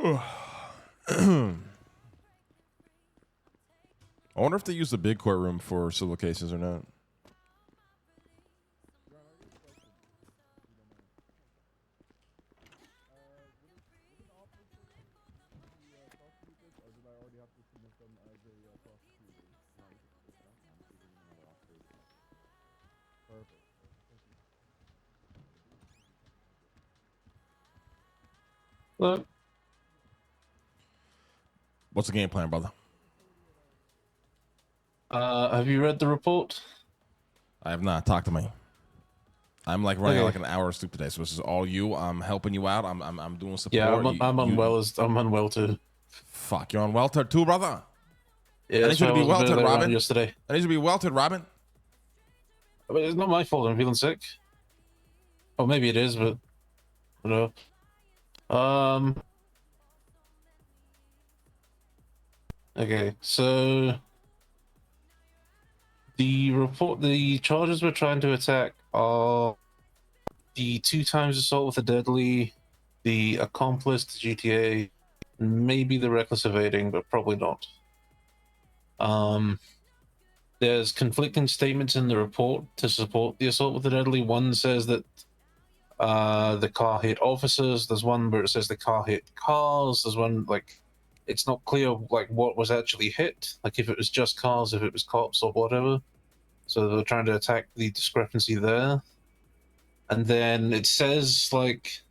I wonder if they use the big courtroom for civil cases or not. Look, What's the game plan, brother? have you read the report? I have not. Talk to me. I'm like running Okay. like an hour of sleep today, so this is all you. I'm helping you out. I'm doing support. Yeah, I'm unwell too. Fuck, you're on welter too, brother. Yeah, I that's need you why to I be was a bit welted, late around Robin. yesterday. I need you to be welted, Robin. I mean, it's not my fault I'm feeling sick. Or maybe it is, but I don't know. Okay, so the charges we're trying to attack are the 2 times assault with a deadly, the accomplice to GTA, maybe the reckless evading, but probably not. There's conflicting statements in the report to support the assault with the deadly. One says that the car hit officers. There's one where it says the car hit cars. There's one like it's not clear like what was actually hit, like if it was just cars, if it was cops or whatever. So they're trying to attack the discrepancy there. And then it says like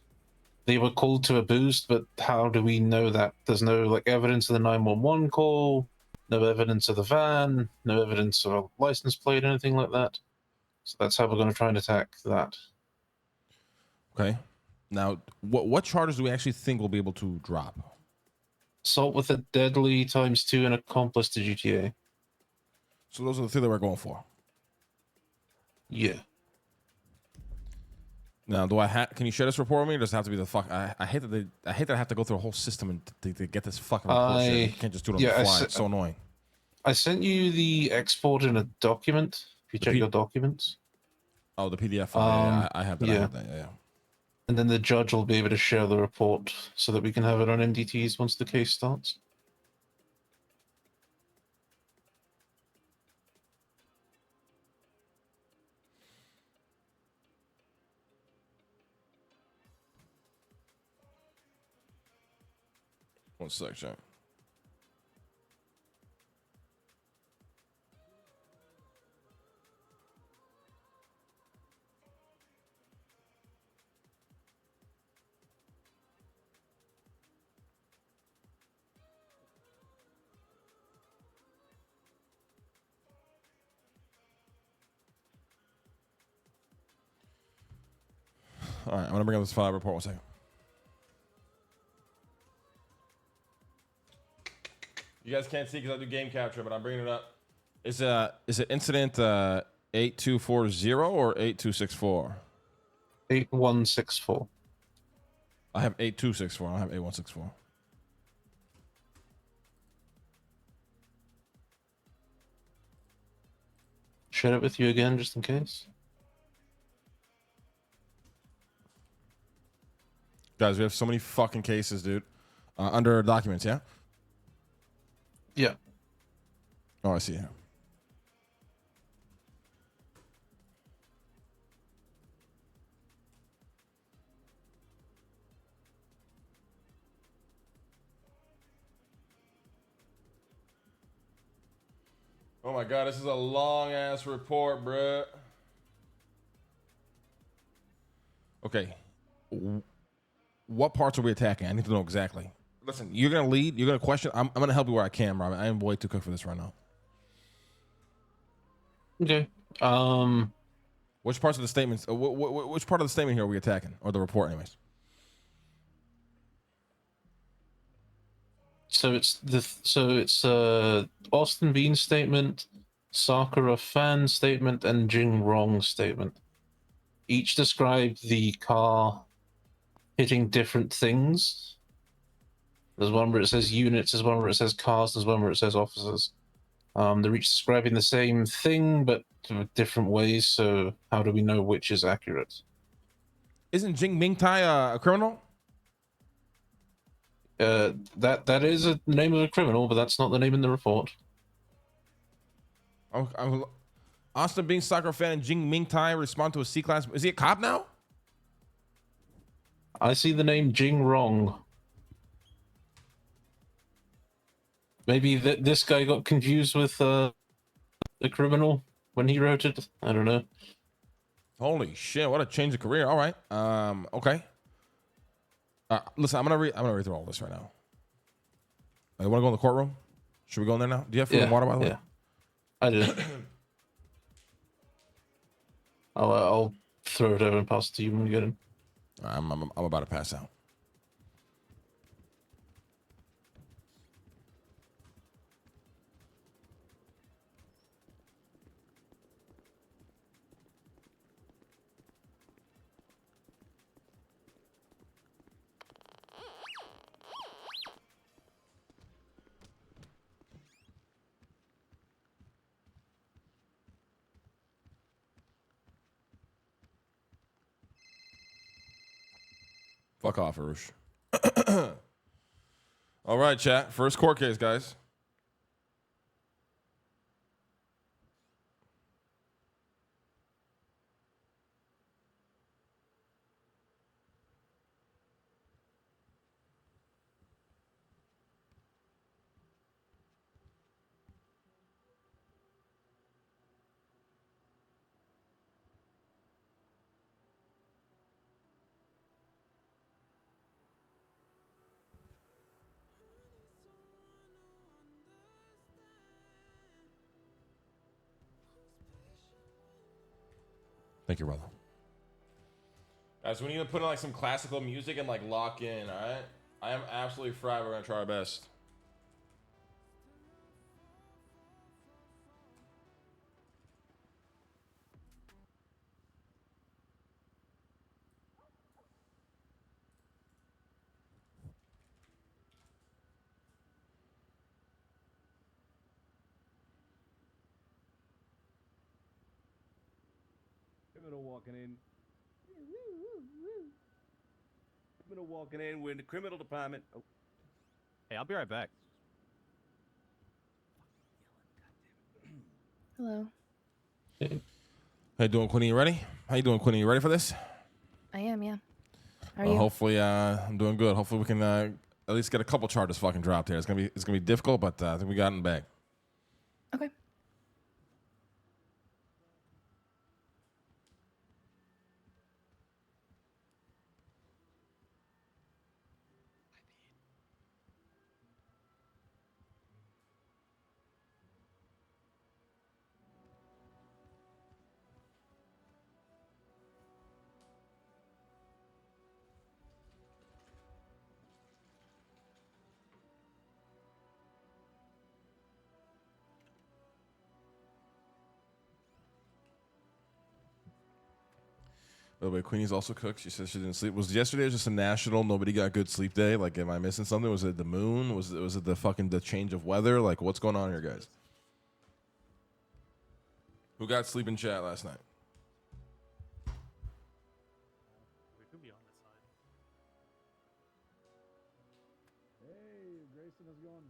they were called to a boost, but how do we know that? There's no like evidence of the 911 call, no evidence of the van, no evidence of a license plate, anything like that. So that's how we're going to try and attack that. Okay. Now, what charges do we actually think we'll be able to drop? Assault with a deadly ×2 and accomplice to GTA. So those are the 3 that we're going for. Yeah. Now, do I have? Can you share this report with me? Or does it have to be the fuck? I hate that I hate that I have to go through a whole system and to get this fucking report. You can't just do it on the fly. It's so annoying. I sent you the export in a document. If you check your documents. Oh, the PDF file. Yeah, I have that. Yeah. I have that. Yeah. And then the judge will be able to share the report so that we can have it on NDTs once the case starts. One sec, Jack. All right, I'm gonna bring up this file report. 1 second. You guys can't see because I do game capture, but I'm bringing it up. Is it incident 8240 or 8264? 8164. I have 8264. I don't have 8164. Share it with you again, just in case. Guys, we have so many fucking cases, dude. Under documents, yeah? Yeah. Oh, I see here. Oh my god, this is a long ass report, bruh. Okay. What parts are we attacking? I need to know exactly. Listen, you're gonna lead. You're gonna question. I'm gonna help you where I can, Robin. I am way too quick for this right now. Okay. Which parts of the statements? Which part of the statement here are we attacking, or the report, anyways? So it's Austin Bean statement, Sakura fan statement, and Jing Rong statement. Each describe the car hitting different things. There's one where it says units, there's one where it says cars, there's one where it says officers. They're each describing the same thing, but different ways, so how do we know which is accurate? Isn't Jing Ming Tai a criminal? That is the name of a criminal, but that's not the name in the report. Austin Bean soccer fan and Jing Ming Tai respond to a C-class. Is he a cop now? I see the name Jing Rong. Maybe this guy got confused with the criminal when he wrote it. I don't know. Holy shit! What a change of career. All right. Okay. Listen, I'm gonna read through all this right now. You want to go in the courtroom? Should we go in there now? Do you have food and water, by the way? Yeah, I do. I'll throw it over and pass it to you when we get in. I'm about to pass out. Fuck off, Arush. All right, chat. First court case, guys. Thank you, brother. Guys, we need to put in like some classical music and like lock in, all right? I am absolutely fried. We're going to try our best. Criminal walking in. Criminal walking in. We're in the criminal department. Oh. Hey, I'll be right back. Hello. How you doing, Quinny? You ready? How you doing, Quinny? You ready for this? I am, yeah. How are you? Hopefully, I'm doing good. Hopefully, we can at least get a couple charges fucking dropped here. It's gonna be difficult, but I think we got it in the bag. Okay. By the way, Queenie's also cooked. She said she didn't sleep. Was yesterday just a national nobody got good sleep day? Like, am I missing something? Was it the moon? Was it the change of weather? Like, what's going on here, guys? Who got sleep in chat last night? We could be on this side. Hey, Grayson, how's it going?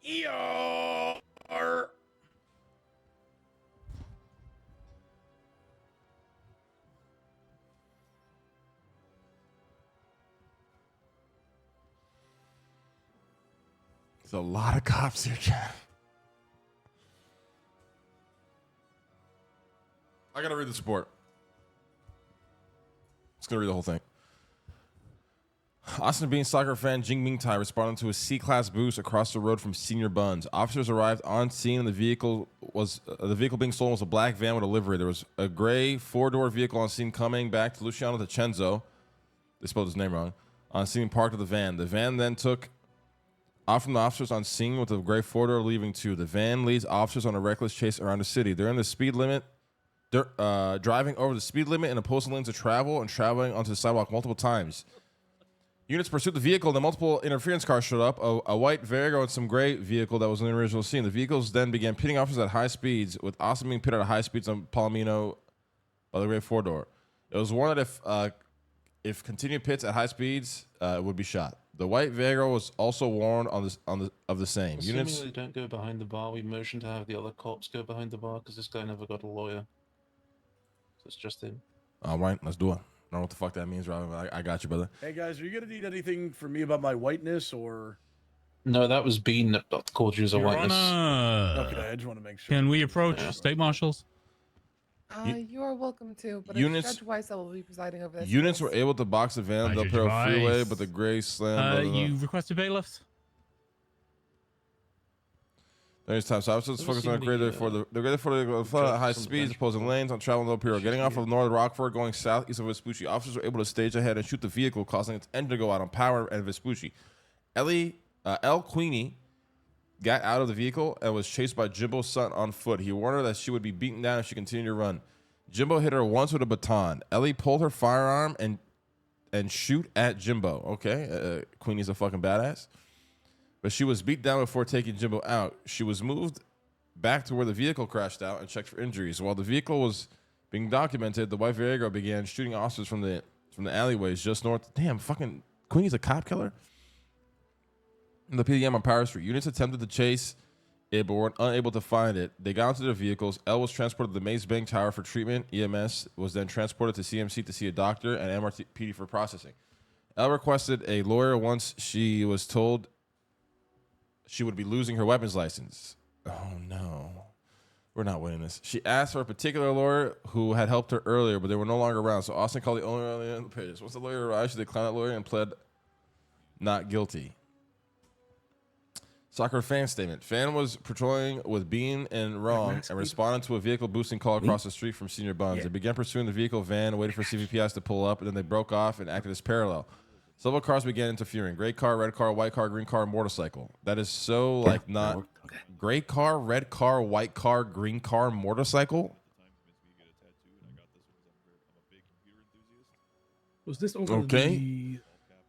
ER. There's a lot of cops here, chat. I gotta read the report. Just gonna read the whole thing. Austin Bean soccer fan Jing Ming Tai responded to a C-class boost across the road from Senior Buns. Officers arrived on scene, and the vehicle being stolen was a black van with a livery. There was a gray four-door vehicle on scene coming back to Luciano DiCenzo. They spelled his name wrong. On scene, parked with the van. The van then took off from the officers on scene with a gray four-door leaving too. The van leads officers on a reckless chase around the city. They're in the speed limit. Driving over the speed limit in opposing lanes of travel and traveling onto the sidewalk multiple times. Units pursued the vehicle, then multiple interference cars showed up, a white Varigo and some gray vehicle that was in the original scene. The vehicles then began pitting officers at high speeds, with Austin being pitted at high speeds on Palomino by the gray four-door. It was warned that if continued pits at high speeds, it would be shot. The white Varigo was also warned of the same. Assuming Units they don't go behind the bar, we motion to have the other cops go behind the bar because this guy never got a lawyer. So it's just him. All right, let's do it. I don't know what the fuck that means, Robin, but I got you, brother. Hey guys, are you gonna need anything from me about my whiteness or? No, that was Bean that called you as a Your whiteness. Honor, Okay, I just want to make sure. can we approach Yeah. state marshals? You are welcome to, but Units- it's Judge Weiss that will be presiding over this. Units case. were able to box the van on Hi, the Judge Del Freeway, Weiss. but the gray slammed. Blah, blah, blah. You requested bailiffs? There's time. So officers Never focused on seen the greater the, for the greater for the flood at high trucks on the speeds, bench opposing before. lanes on traveling low Piero. Getting off Shoot of North Rockford, going southeast of Vespucci. Officers were able to stage ahead and shoot the vehicle, causing its engine to go out on Power and Vespucci. L. Queenie got out of the vehicle and was chased by Jimbo's son on foot. He warned her that she would be beaten down if she continued to run. Jimbo hit her once with a baton. Ellie pulled her firearm and shoot at Jimbo. Okay, Queenie's a fucking badass. But she was beat down before taking Jimbo out. She was moved back to where the vehicle crashed out and checked for injuries. While the vehicle was being documented, the white Varigo began shooting officers from the alleyways just north. Damn, fucking Queenie's a cop killer. In the PDM on Power Street, units attempted to chase it but were unable to find it. They got into their vehicles. L was transported to the Maze Bank Tower for treatment. EMS was then transported to CMC to see a doctor and MRPD for processing. L requested a lawyer once she was told she would be losing her weapons license. Oh, no. We're not winning this. She asked for a particular lawyer who had helped her earlier, but they were no longer around. So Austin called the owner on the pages. Once the lawyer arrived, she declined that lawyer and pled not guilty. Soccer fan statement. Fan was patrolling with Bean and Wrong and responded to a vehicle boosting call across the street from Senior Buns. They began pursuing the vehicle van, waited for CVPS to pull up, and then they broke off and acted as parallel. Several cars began interfering. Gray car, red car, white car, green car, motorcycle. That is so like not gray car, red car, white car, green car, motorcycle. Was this over Okay. the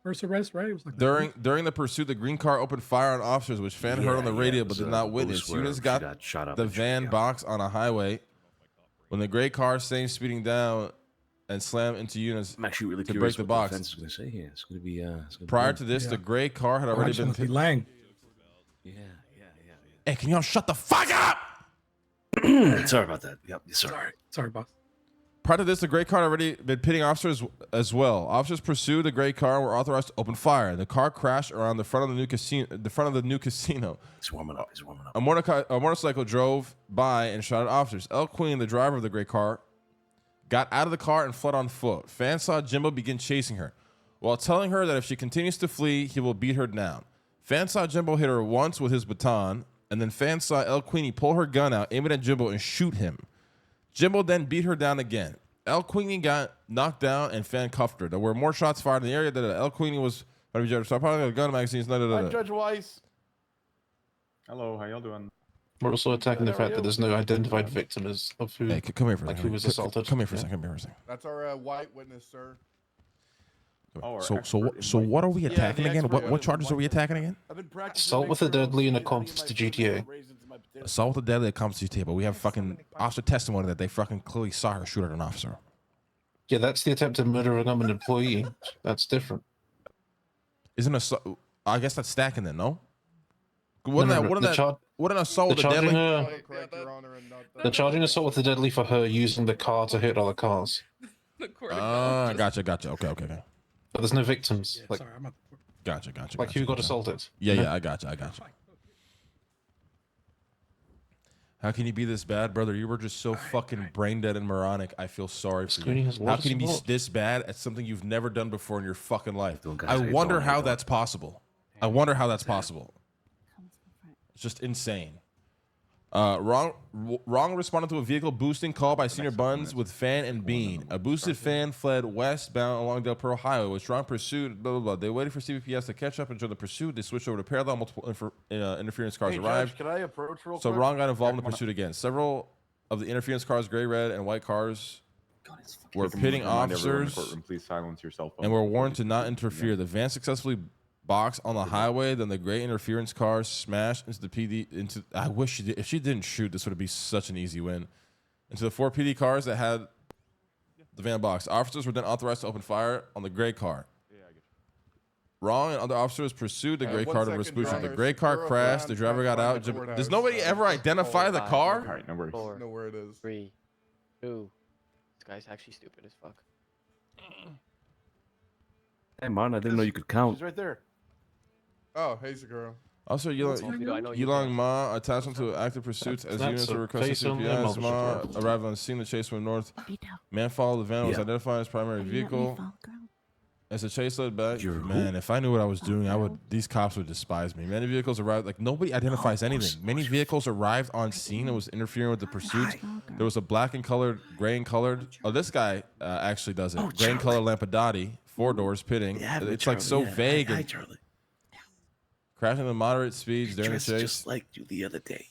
first arrest, right? It was like During the pursuit, the green car opened fire on officers, which Fan heard on the radio but did not witness. Units got shot up the van box on a highway when the gray car stayed speeding down and slammed into units. I'm actually really to curious break the what box. the defense is going to say here. It's going to be. It's gonna Prior be to this, Yeah. the gray car had already been. be Lang. Yeah. Hey, can y'all shut the fuck up? Sorry about that. Yep. Sorry. Sorry, boss. Prior to this, the gray car had already been pitting officers as well. Officers pursued the gray car and were authorized to open fire. The car crashed around the front of the new casino. It's warming up. It's warming up. A motorcycle drove by and shot at officers. El Queen, the driver of the gray car, got out of the car and fled on foot. Fan saw Jimbo begin chasing her, while telling her that if she continues to flee, he will beat her down. Fan saw Jimbo hit her once with his baton, and then Fan saw El Queenie pull her gun out, aim it at Jimbo, and shoot him. Jimbo then beat her down again. El Queenie got knocked down, and Fan cuffed her. There were more shots fired in the area that El Queenie was going to be judged. So probably got gun magazines. I'm Judge Weiss. Hello, how y'all doing? We're also attacking the fact that there's no identified victim as of who, Hey, come here for a like second. who was assaulted. Come here for a Yeah. second. Come here for a second. That's our white witness, sir. Oh, our So expert in so what are we whiteness. attacking the again? expert What in charges are we whiteness. attacking again? I've been practicing Assault with a expert deadly and on accomplice to many of my GTA. friends raised into my potato. Assault with a deadly accomplice to but we have fucking officer testimony that they fucking clearly saw her shoot at an officer. Yeah, that's the attempted murder of a government employee. That's different. Isn't a? I guess that's stacking then, no? Wouldn't No, no, wouldn't the that char- wouldn't assault with a charging deadly? her, Correct, Your Honor, and not they're charging assault with a deadly for her using the car to hit other cars. Ah, gotcha. Okay. But there's no victims. Like, Sorry, I'm at the Gotcha. like who got assaulted? Yeah, I gotcha. How can you be this bad, brother? You were just so fucking brain dead and moronic. I feel sorry for Screening you. has How water can you be support. this bad at something you've never done before in your fucking life? Doing guys, I how you wonder doing? How how you that's possible. I wonder how that's possible. It's just insane. Wrong responded to a vehicle boosting call by Senior Buns with Fan and Bean. A boosted Fan fled westbound along Del Perro Highway. Was Wrong pursued. Blah blah blah. They waited for CVPS to catch up and join the pursuit. They switched over to parallel. Multiple interference cars Hey, arrived. Judge, can I approach real So quick? Wrong got involved in the pursuit again. Several of the interference cars, gray, red, and white cars, were pitting Remind everyone in the officers courtroom, please silence your cell phone and were before warned we to not begin. interfere. The van successfully boxed on the highway. Then the gray interference car smashed into the PD. I wish she did. If she didn't shoot, this would be such an easy win. Into the 4 PD cars that had the van box. Officers were then authorized to open fire on the gray car. Wrong, and other officers pursued the gray car to resolution. The gray car crashed. The driver got out. Does nobody ever identify the car? All right, no worries. 4, know where it is. 3, 2. This guy's actually stupid as fuck. Hey, Martin, I didn't know you could count. She's right there. Oh, hey, girl. Also, Yulong Ma attaching to active pursuits as That's units a were requesting face on them, CPS. Ma officer. arrived on the scene. The chase went north. Man followed the van. Was Yeah. identified as primary vehicle. As the chase led back, You're who? man, if I knew what I was doing, these cops would despise me. Many vehicles arrived, like nobody identifies anything. Many vehicles arrived on scene and was interfering with the pursuit. There was a black and colored, gray and colored. Oh, this guy actually does it. Gray and colored Lampadati, 4 doors pitting. It's like so vague. Hi, And Charlie. crashing at moderate speeds during the Dressed chase. just like you the other day.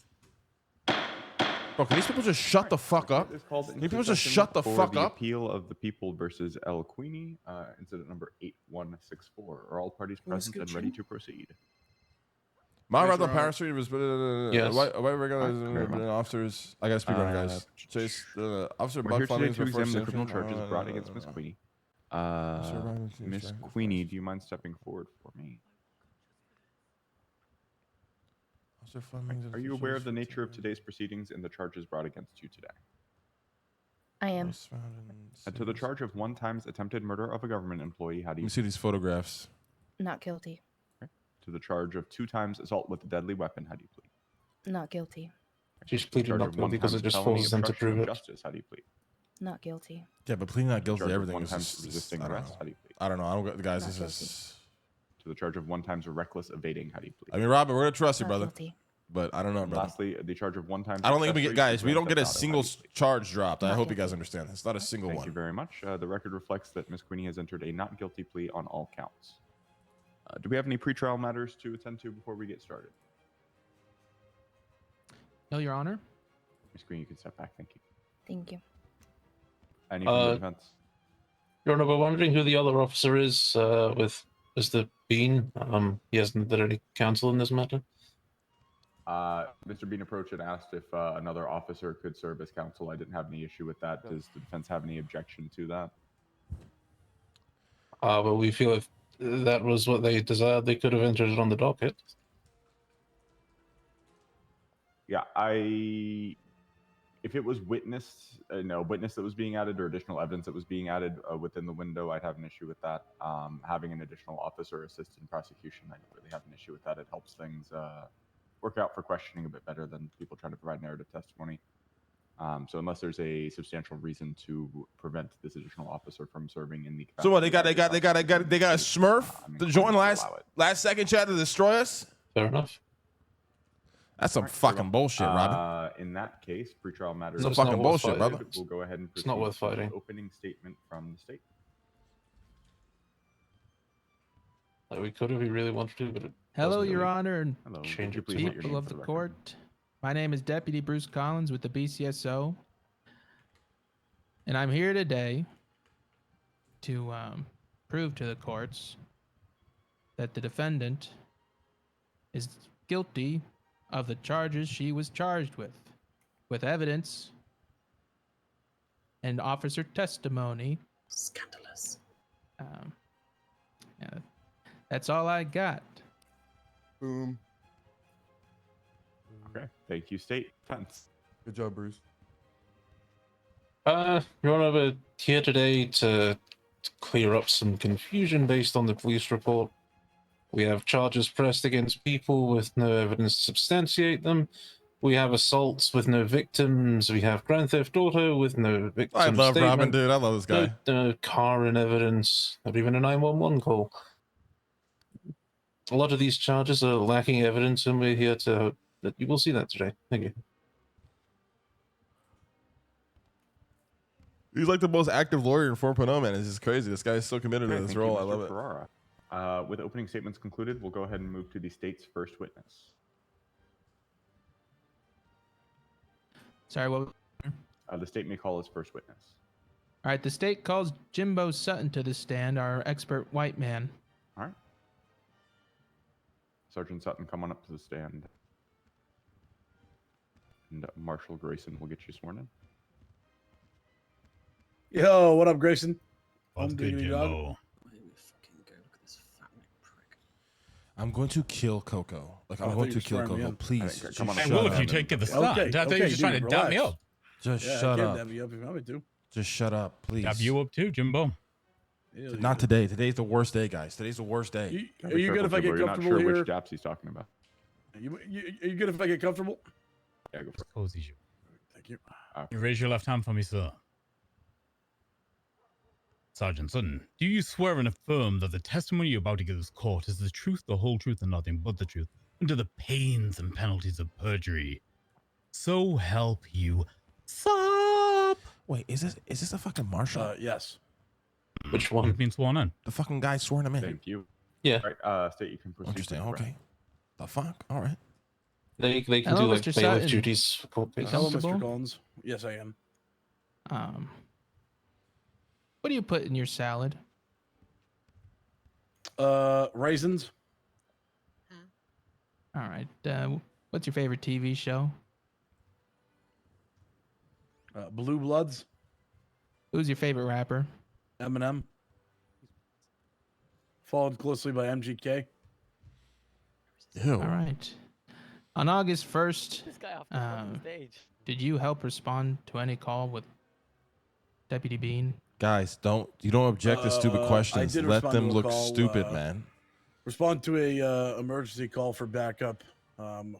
Bro, can these people just shut the fuck up? It's called Can people just intercession shut the for fuck the up? Appeal of the People versus El Queenie, incident number 8164. Are all parties present and ready to proceed? My Yes, rather Your Honor. Paris Street was Yes. why regular Very officers. I gotta speak on guys. Chase Officer We're Buck here today Fleming's to before examine the sanction. criminal charges brought against Miss Queenie. Miss Queenie, do you mind stepping forward for me? Are you aware of the nature of today's proceedings and the charges brought against you today? I am. And to the charge of 1 times attempted murder of a government employee, how do Let you me see these photographs. Not guilty. To the charge of 2 times assault with a deadly weapon, how do you plead? Not guilty. She's pleaded Charge not of 1 guilty because it times just felony forces them to obstruction prove of it. justice, how do you plead? Not guilty. Yeah, but pleading not guilty Charge to of everything 1 is times just, resisting I don't arrest, know. how do you plead? I don't know. I don't guys. Not This guilty. is. To the charge of 1 times reckless evading, how do you plead? I mean, Robert, we're gonna trust you, Not brother. guilty. But I don't know, And brother. lastly, the charge of 1 time. I don't think we get, guys. We don't get a Grand Theft Auto, single how do you plead? charge dropped. I Not hope you guys guilty. understand. It's not a single Thank you one. very much. The record reflects that Miss Queenie has entered a not guilty plea on all counts. Do we have any pretrial matters to attend to before we get started? No, Your Honor. Miss Queenie, you can step back. Thank you. Thank you. Any from the defense? Your Honor, we're wondering who the other officer is with Mr. Bean. He hasn't done any counsel in this matter. Mr. Bean approached and asked if another officer could serve as counsel. I didn't have any issue with that. Does the defense have any objection to that? Well, we feel if that was what they desired, they could have entered it on the docket. Yeah, if it was witness that was being added or additional evidence that was being added within the window, I'd have an issue with that. Having an additional officer assist in prosecution, I don't really have an issue with that. It helps things work out for questioning a bit better than people trying to provide narrative testimony. So unless there's a substantial reason to prevent this additional officer from serving in the So what? They got capacity a of the Smurf I'm to inclined join to last allow it. second chat to destroy us. Fair enough. That's some fucking bullshit, Robin. In that case, pretrial matters. Some It's not fucking worth bullshit, fighting. brother. We'll go ahead and It's not worth proceed to the fighting. Opening statement from the state. Like we could if we really wanted to, but it Hello, doesn't Your really Honor, and Hello. change Would you it please to state your people name of for the record? court. My name is Deputy Bruce Collins with the BCSO, and I'm here today to prove to the courts that the defendant is guilty of the charges she was charged with evidence and officer testimony. Scandalous. Yeah, that's all I got. Boom. Okay. Thank you, state defense. Good job, Bruce. Your Honor, we're here today to clear up some confusion based on the police report. We have charges pressed against people with no evidence to substantiate them. We have assaults with no victims. We have Grand Theft Auto with no victims. I love Robin, dude. I love this guy. No car in evidence, not even a 911 call. A lot of these charges are lacking evidence, and we're here to. You will see that today. Thank you. He's like the most active lawyer in 4.0, man. It's just crazy. This guy is so committed Okay, to this thank you, role. I Mr. love it. Ferrara. With opening statements concluded, we'll go ahead and move to the state's first witness. Sorry, what? The state may call its first witness. All right, the state calls Jimbo Sutton to the stand, our expert white man. All right. Sergeant Sutton, come on up to the stand. And Marshal Grayson will get you sworn in. Yo, what up, Grayson? What's I'm good, diggity dog. Jimbo? I'm going to kill Coco. Like, I'm going to kill Coco. Please. Hey, come on, I shut will up. if you take the stunt. I thought you were just trying to dab me up. Just Yeah, shut I can up. dab you up if you want me to. Just shut up, please. Dab you up too, Jimbo. Not today. Today's the worst day, guys. Today's the worst day. Are you good if I get You're comfortable not sure here? which dabs he's talking about. Are you good if I get comfortable? Yeah, go for it. Cozy you. Thank you. You raise your left hand for me, sir. Sergeant Sutton, do you swear and affirm that the testimony you're about to give this court is the truth, the whole truth, and nothing but the truth, under the pains and penalties of perjury? So help you. Sup? Wait, is this a fucking marshal? Yes. Which one? You've been sworn in. The fucking guy sworn him in. Thank you. Yeah. All right, state you can proceed. Interesting. with the Okay. The fuck? All right. They can Hello, do like Mr. bailiff Sutton. duties for court cases. Hello, Comfortable? Mr. Collins. Yes, I am. What do you put in your salad? Raisins. All right. What's your favorite TV show? Blue Bloods. Who's your favorite rapper? Eminem. Followed closely by MGK. Ew. All right. On August 1st, This guy off the fucking stage. did you help respond to any call with Deputy Bean? Guys, you don't object to stupid I questions. did Let respond them to a look call, stupid, man. Respond to a emergency call for backup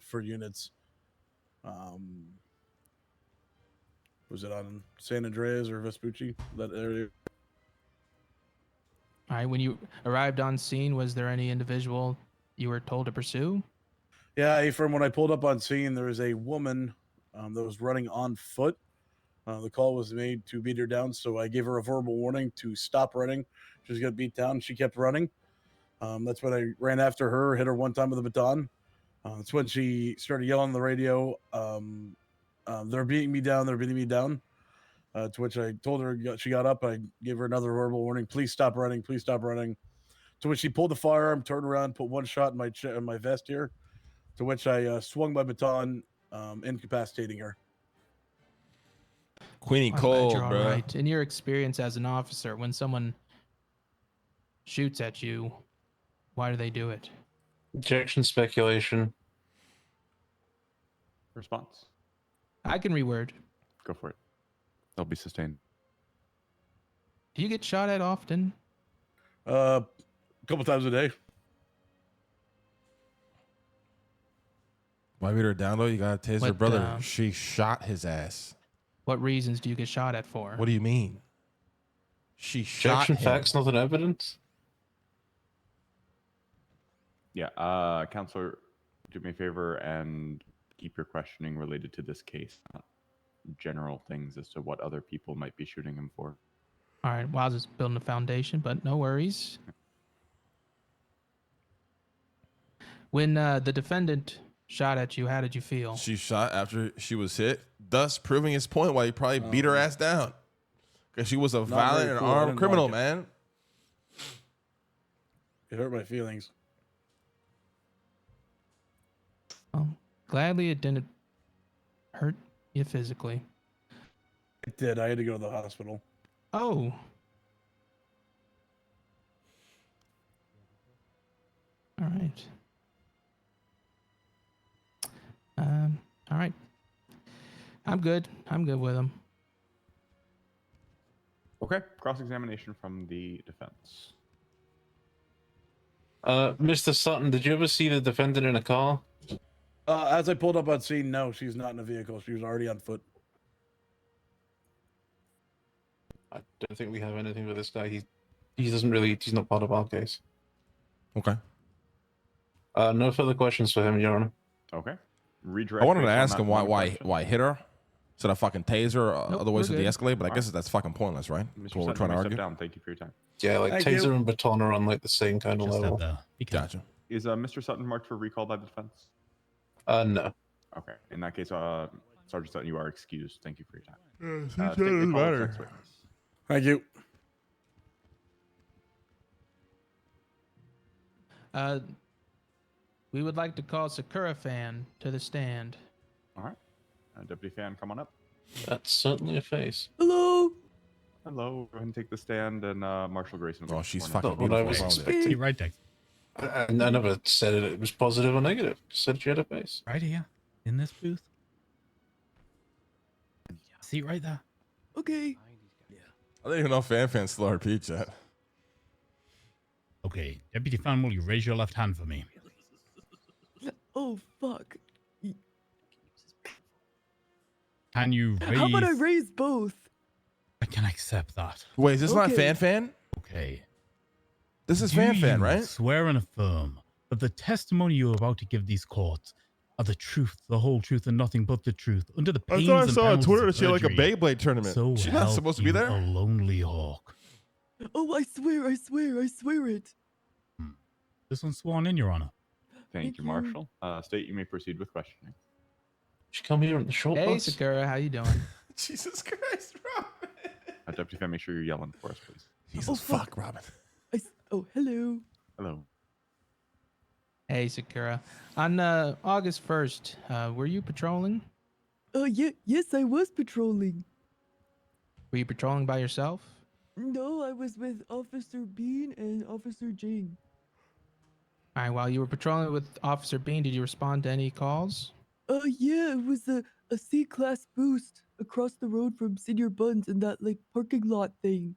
for units. Was it on San Andreas or Vespucci? That area. All right. When you arrived on scene, was there any individual you were told to pursue? Yeah, from when I pulled up on scene, there was a woman that was running on foot. The call was made to beat her down, so I gave her a verbal warning to stop running. She was going to beat down. She kept running. That's when I ran after her, hit her one time with a baton. That's when she started yelling on the radio, they're beating me down, they're beating me down. To which I told her, she got up, I gave her another verbal warning, please stop running, please stop running. To which she pulled the firearm, turned around, put one shot in my vest here. To which I swung my baton, incapacitating her. Queenie I'm glad Cole, you're all bro. right. In your experience as an officer, when someone shoots at you, why do they do it? Objection, speculation. Response. I can reword. Go for it. They'll be sustained. Do you get shot at often? A couple times a day. Why beat her down though? You gotta tase her What, brother. She shot his ass. What reasons do you get shot at for? What do you mean? She shot Objection, him. facts, nothing evidence. Yeah, counselor, do me a favor and keep your questioning related to this case, not general things as to what other people might be shooting him for. All right. Well, I was just building a foundation, but no worries. When the defendant shot at you, how did you feel? She shot after she was hit, thus proving his point why he probably beat her ass down. Because she was a violent and very cool. I armed didn't criminal, like it. man. It hurt my feelings. Well, gladly it didn't hurt you physically. It did. I had to go to the hospital. Oh. All right. All right. I'm good. I'm good with him. Okay, cross-examination from the defense. Mr. Sutton, did you ever see the defendant in a car? As I pulled up on scene, no, she's not in a vehicle. She was already on foot. I don't think we have anything with this guy. He doesn't really. He's not part of our case. Okay. No further questions for him, Your Honor. Okay. Redirect I wanted to based on ask that him one why question. hit her. Should I fucking tase her? Nope, Otherwise, we're would good. de-escalate. But I All guess that's fucking pointless, right? Mr. That's what we're Sutton, trying to you may argue. step down. Thank you for your time. Yeah, like Thank taser you. and baton are on like the same kind of Just level. at the beacon. Gotcha. Is Mr. Sutton marked for recall by the defense? No. Okay. In that case, Sergeant Sutton, you are excused. Thank you for your time. It State your call as next witness. Thank you. We would like to call Sakura Fan to the stand. All right. Deputy Fan, come on up. That's certainly a face. Hello. Hello. Go ahead and take the stand, and Marshal Grayson. Oh, she's sworn in. fucking Not what I beautiful. was What's wrong with it? expecting. Right next. And I never said it was positive or negative. Just said she had a face. Right here. In this booth. See right there. Okay. I didn't even know Fan stole our peach yet. Okay. Deputy Fan, will you raise your left hand for me? Oh fuck. Can you raise... How about I raise both? I can accept that. Wait, is this not Okay. Fan? Okay. This is Do Fan, you right? swear and affirm that the testimony you are about to give these courts are the truth, the whole truth, and nothing but the truth, under the I pains thought I and saw on penalties Twitter of that she had like a perjury. Beyblade tournament. So She's not help supposed to be you there? a lonely hawk. Oh, I swear it. This one's sworn in, Your Honor. Thank you, Marshal. State, you may proceed with questioning. She come here on the short Hey, bus. Sakura, how you doing? Jesus Christ, Robin. Deputy Fan, make sure you're yelling for us, please. Jesus fuck, Robin. Oh, hello. Hello. Hey, Sakura. On August 1st, were you patrolling? Yes, I was patrolling. Were you patrolling by yourself? No, I was with Officer Bean and Officer Jing. All right, while you were patrolling with Officer Bean, did you respond to any calls? Yeah, it was a C-class boost across the road from Senior Buns in that like parking lot thing.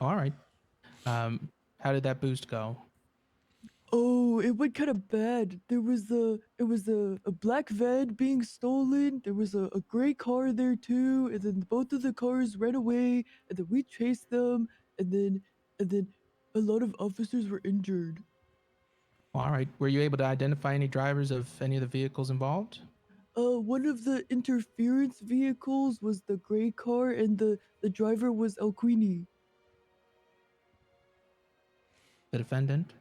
All right. How did that boost go? Oh, it went kind of bad. It was a black van being stolen. There was a gray car there too, and then both of the cars ran away, and then we chased them, and then a lot of officers were injured. All right. Were you able to identify any drivers of any of the vehicles involved? One of the interference vehicles was the gray car, and the driver was El Queenie. The defendant?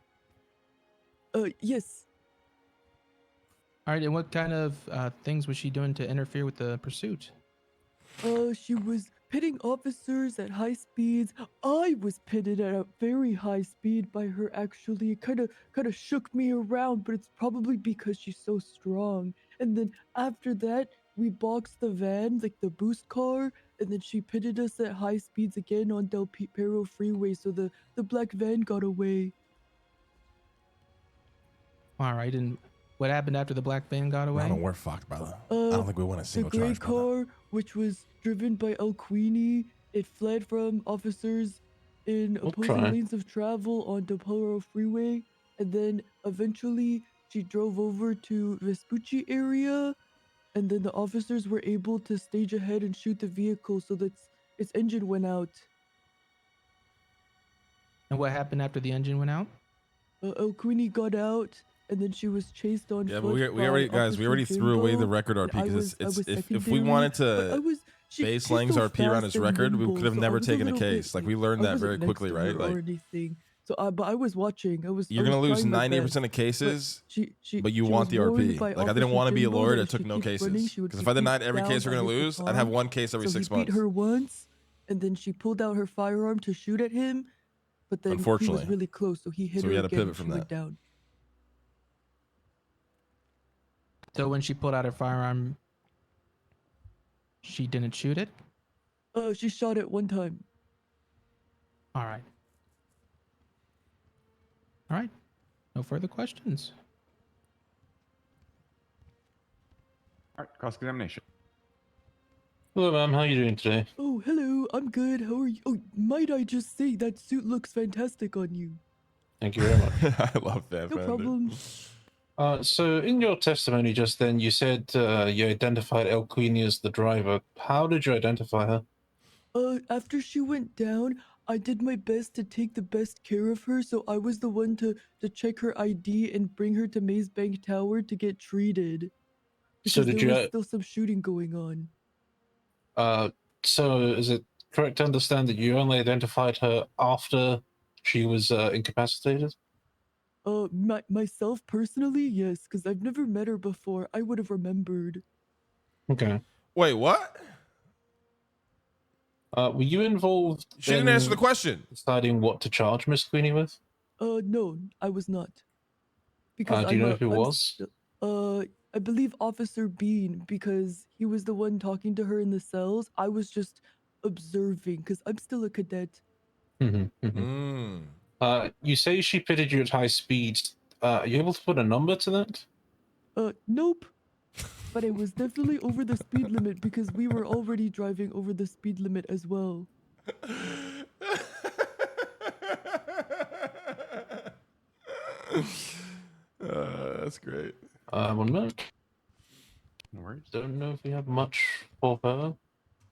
Yes. All right. And what kind of things was she doing to interfere with the pursuit? She was pitting officers at high speeds. I was pitted at a very high speed by her, actually. It kind of shook me around, but it's probably because she's so strong. And then after that, we boxed the van, like the boost car, and then she pitted us at high speeds again on Del Perro Freeway, so the black van got away. All right. And what happened after the black van got away? Robin, we're fucked, brother. I don't think we won a single The gray charge, brother. car, which was driven by El Queenie, it fled from officers in opposing lanes of travel on Del Perro Freeway, and then eventually she drove over to Vespucci area, and then the officers were able to stage ahead and shoot the vehicle so that its engine went out. And what happened after the engine went out? El Queenie got out, and then she was chased on Yeah, foot. but we already, guys, we already threw away the record RP because if we wanted to base Lang's RP around his record, we could have never taken a case. Like, we learned that very quickly, right? Like, or anything. So, but I was watching. you're gonna lose 90% of cases, but you want the RP. Like, I didn't want to be a lawyer that took no cases. Because if I denied every case we're gonna lose, I'd have one case every 6 months. He beat her once, and then she pulled out her firearm to shoot at him, but then he Unfortunately. was really close, so he hit So her we had to again, pivot and from she went that. down. So when she pulled out her firearm, she didn't shoot it? She shot it one time. All right. All right. No further questions. All right, cross-examination. Hello, ma'am. How are you doing today? Oh, hello. I'm good. How are you? Oh, might I just say that suit looks fantastic on you. Thank you very much. I love that. No problem. So in your testimony just then, you said you identified El Queenie as the driver. How did you identify her? After she went down, I did my best to take the best care of her, so I was the one to check her ID and bring her to Maze Bank Tower to get treated. So Because did there was you? still some shooting going on. So is it correct to understand that you only identified her after she was incapacitated? Myself personally, yes, because I've never met her before. I would have remembered. Okay. Wait, what? Were you involved? She didn't answer the question. Deciding what to charge Miss Queenie with? No, I was not. Because Do you know who I'm was? I believe Officer Bean, because he was the one talking to her in the cells. I was just observing, because I'm still a cadet. You say she pitted you at high speeds. Are you able to put a number to that? Nope. But it was definitely over the speed limit because we were already driving over the speed limit as well. That's great. 1 minute. No worries. Don't know if we have much for her.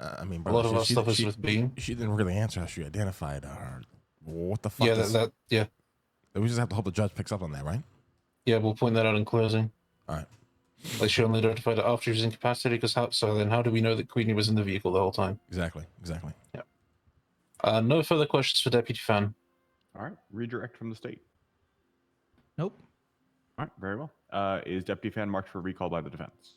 I mean, a brother, lot of our stuff is with Bean. She didn't really answer how she identified her. What the fuck? Yeah, yeah. We just have to hope the judge picks up on that, right? Yeah, we'll point that out in closing. All right. Like she only notified it after she was incapacitated. Because so then how do we know that Queenie was in the vehicle the whole time? Exactly. Yeah. No further questions for Deputy Fan. All right. Redirect from the state. Nope. All right. Very well. Is Deputy Fan marked for recall by the defense?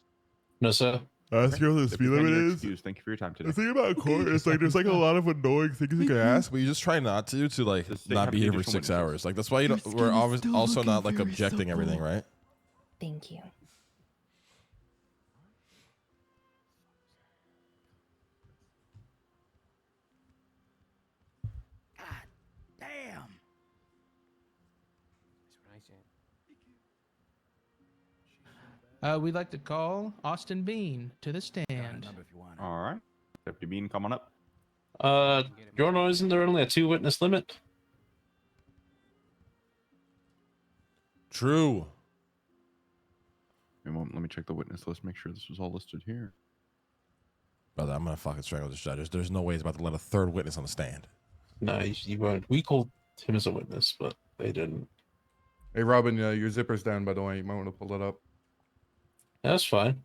No, sir. Let's go. The speed limit is. Excused. Thank you for your time today. The thing about court is like there's like a lot of annoying things you can ask, but you just try not to like not be here for 6 hours. Like that's why you don't. We're always also not like objecting everything, right? Thank you. Damn. We'd like to call Austin Bean to the stand. All right. Deputy Bean, come on up. Your Honor, isn't there only a 2-witness limit? True. Let me check the witness list. Make sure this was all listed here. Brother, I'm gonna fucking strangle this judge. There's no way he's about to let a third witness on the stand. No, you won't. We called him as a witness, but they didn't. Hey, Robin, your zipper's down, by the way. You might want to pull it up. That's fine.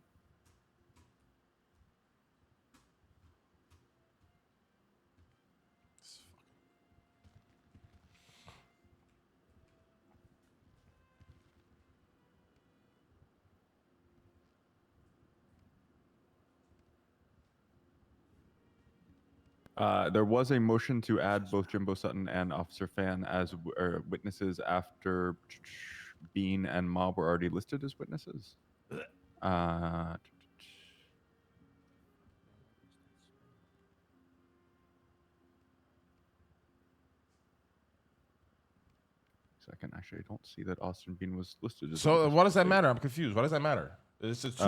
There was a motion to add both Jimbo Sutton and Officer Fan as witnesses after Bean and Mob were already listed as witnesses. Second, actually, I don't see that Austin Bean was listed as. So what does that matter? I'm confused. What does that matter? It's a two.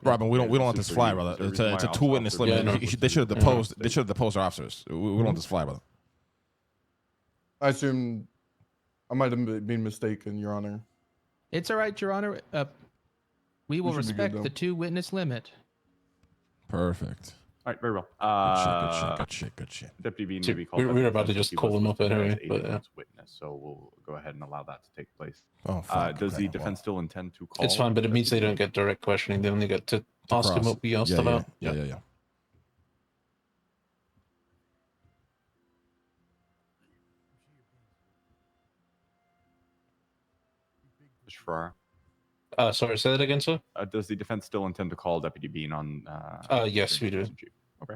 Robin, we don't let this fly, brother. It's a 2-witness limit. They should have deposed. They should have deposed our officers. We don't let this fly, brother. I assume I might have been mistaken, Your Honor. It's all right, Your Honor. We will should be good, respect the 2-witness limit. Perfect. All right, very well. Good shit. Deputy Bean, So maybe call. we're about to just call him up anyway, but yeah. Witness, so we'll go ahead and allow that to take place. Oh, fuck. Does the defense still intend to call? It's fine, but it means they don't get direct questioning. They only get to ask him what we asked about. Yeah. Mr. Farrar. Sorry, say that again, sir. Does the defense still intend to call Deputy Bean on? Yes, we do. Okay.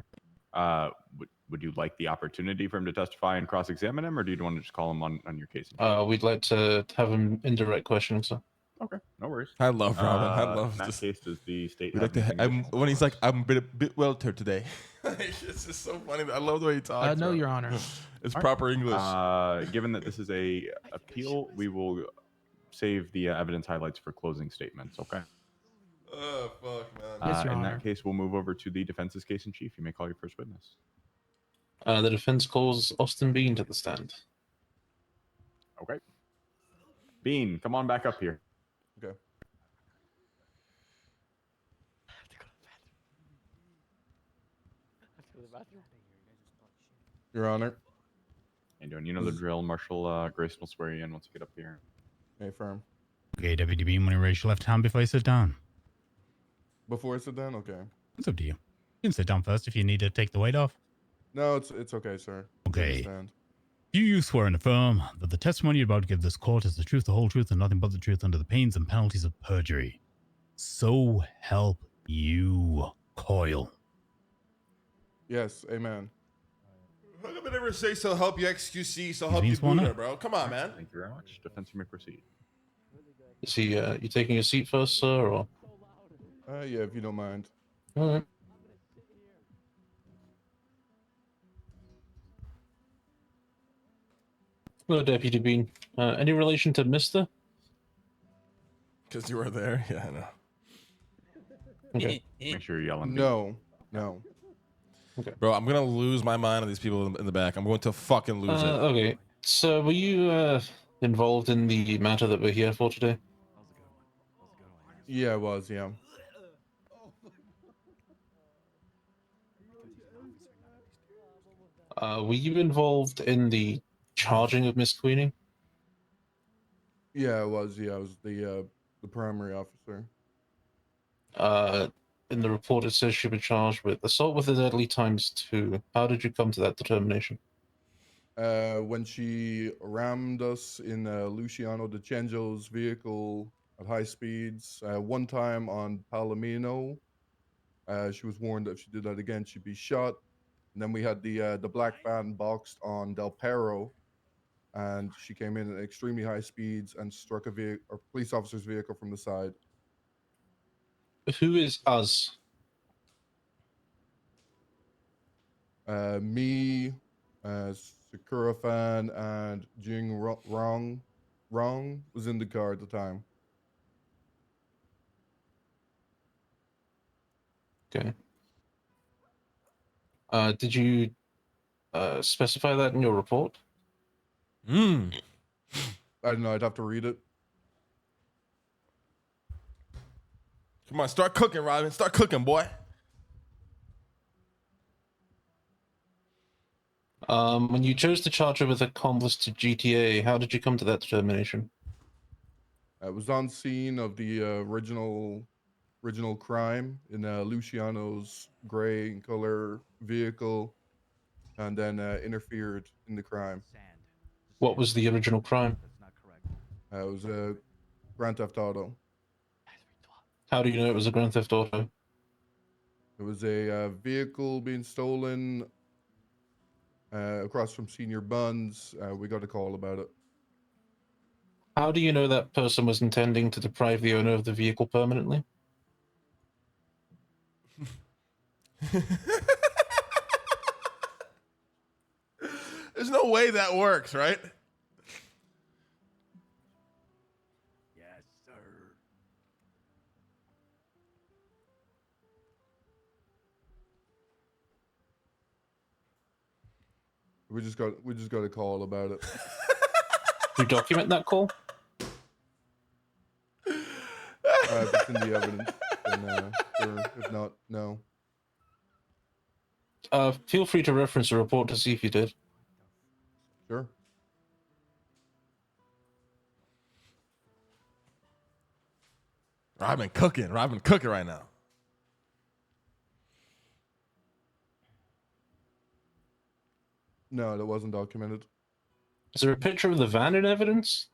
Would you like the opportunity for him to testify and cross-examine him, or do you want to just call him on your case? We'd like to have him in direct questioning, sir. Okay, no worries. I love Robin. I love in that this. case, does the state We have like to. anything When he's like, I'm a bit welter today. It's just so funny. I love the way he talks. No, bro. Your Honor. It's All right. proper English. Given that this is a appeal, we will save the evidence highlights for closing statements. Okay. Oh fuck, man. Yes, Your in Honor. that case, we'll move over to the defense's case in chief. You may call your first witness. The defense calls Austin Bean to the stand. Okay. Bean, come on back up here. Okay. Your Honor. And you know the drill. Marshal Grayson will swear you in once you get up here. Hey, firm. Okay, Deputy Bean, when you raise your left hand before you sit down. Before I sit down? Okay. It's up to you. You can sit down first if you need to take the weight off. No, it's okay, sir. I Okay. understand. Do you swear and affirm that the testimony you're about to give this court is the truth, the whole truth, and nothing but the truth under the pains and penalties of perjury? So help you, Coyle. Yes, amen. How come I never say so help you XQC, so He's help being you sworn Buddha, in. bro? Come on, man. Thank you very much. Defense, you may proceed. Is he? You taking a seat first, sir, or? Yeah, if you don't mind. All right. Hello, Deputy Bean. Any relation to Mister? Because you were there? Yeah, I know. Okay. Make sure you're yelling. No, no. Okay. Bro, I'm going to lose my mind on these people in the back. I'm going to fucking lose it. Okay. So, were you involved in the matter that we're here for today? Yeah, I was, yeah. Were you involved in the charging of Miss Queenie? Yeah, I was, yeah. I was the primary officer. In the report, it says she was charged with assault with a deadly ×2. How did you come to that determination? When she rammed us in Luciano DeCenjo's vehicle at high speeds. One time on Palomino, she was warned that if she did that again, she'd be shot. And then we had the black van boxed on Del Perro, and she came in at extremely high speeds and struck a police officer's vehicle from the side. Who is us? Me, Sakura Fan, and Jing Rong was in the car at the time. Okay. Did you specify that in your report? I don't know. I'd have to read it. Come on, start cooking, Robin. Start cooking, boy. When you chose to charge her with accomplice to GTA, how did you come to that determination? I was on scene of the original crime in Luciano's gray in color vehicle, and then interfered in the crime. What was the original crime? It was a Grand Theft Auto. How do you know it was a Grand Theft Auto? It was a vehicle being stolen across from Senior Buns. We got a call about it. How do you know that person was intending to deprive the owner of the vehicle permanently? There's no way that works, right? Yes, sir. We just got a call about it. You document that call? If it's in the evidence, then sure. If not, no. Feel free to reference the report to see if you did. Sure. Robin cooking right now. No, that wasn't documented. Is there a picture of the van in evidence?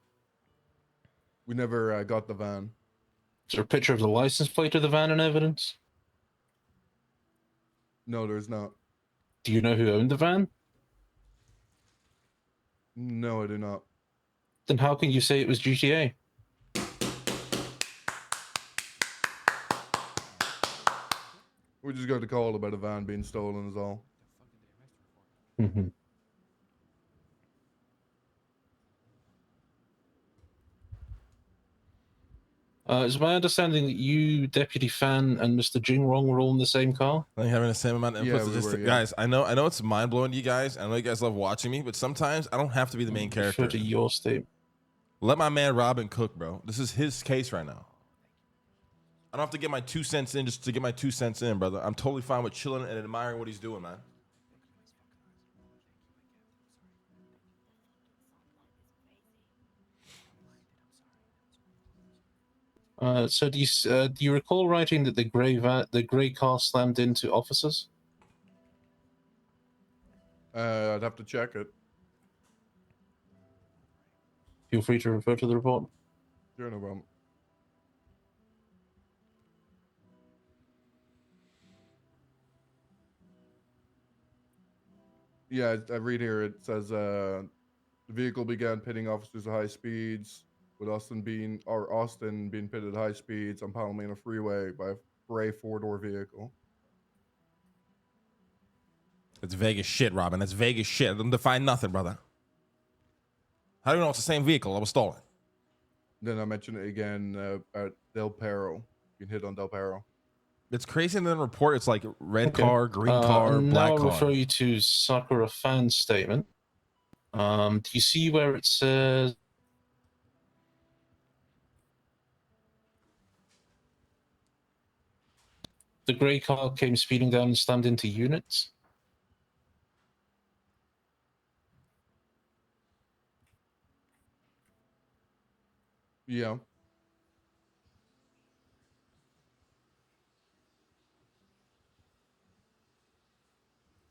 We never got the van. Is there a picture of the license plate of the van in evidence? No, there's not. Do you know who owned the van? No, I do not. Then how can you say it was GTA? We just got a call about a van being stolen is all. Mm-hmm. Is my understanding that you, Deputy Fan, and Mr. Jingrong were all in the same car? Like having the same amount of Yeah, inputs. we Just were, yeah. Guys, I know it's mind blowing to you guys. I know you guys love watching me, but sometimes I don't have to be the main character. Refer to your state. Let my man Robin cook, bro. This is his case right now. I don't have to get my 2 cents in just to get my 2 cents in, brother. I'm totally fine with chilling and admiring what he's doing, man. So do you recall writing that the gray car slammed into officers? I'd have to check it. Feel free to refer to the report. Sure, no problem. Yeah, I read here. It says the vehicle began pitting officers at high speeds, with Austin being pitted at high speeds on Palomino Freeway by a gray 4-door vehicle. It's Vegas shit, Robin. That's Vegas shit. It doesn't define nothing, brother. How do you know it's the same vehicle that was stolen? Then I mentioned it again at Del Perro. Being hit on Del Perro. It's crazy in the report. It's like red car, green car, now black I'll car. refer you to Sakura Fan's statement. Do you see where it says the grey car came speeding down and slammed into units? Yeah.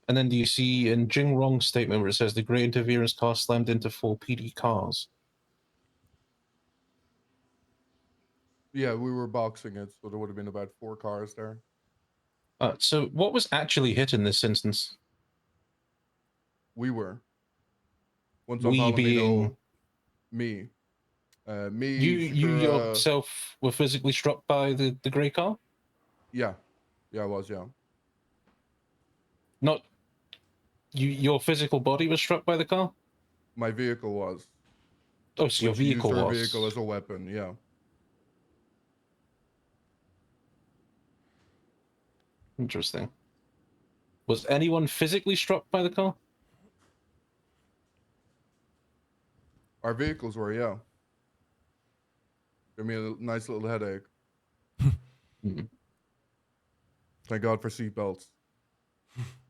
And then do you see in Jing Rong's statement where it says the grey interference car slammed into 4 PD cars? Yeah, we were boxing it, so there would have been about 4 cars there. So what was actually hit in this instance? We were. Once on We Palomino, being me. you Sakura- yourself were physically struck by the grey car? Yeah. Yeah, I was, yeah. Not your physical body was struck by the car? My vehicle was. Oh, so your When she vehicle used her was. vehicle as a weapon, yeah. Interesting. Was anyone physically struck by the car? Our vehicles were, yeah. Give me a nice little headache. Thank God for seatbelts.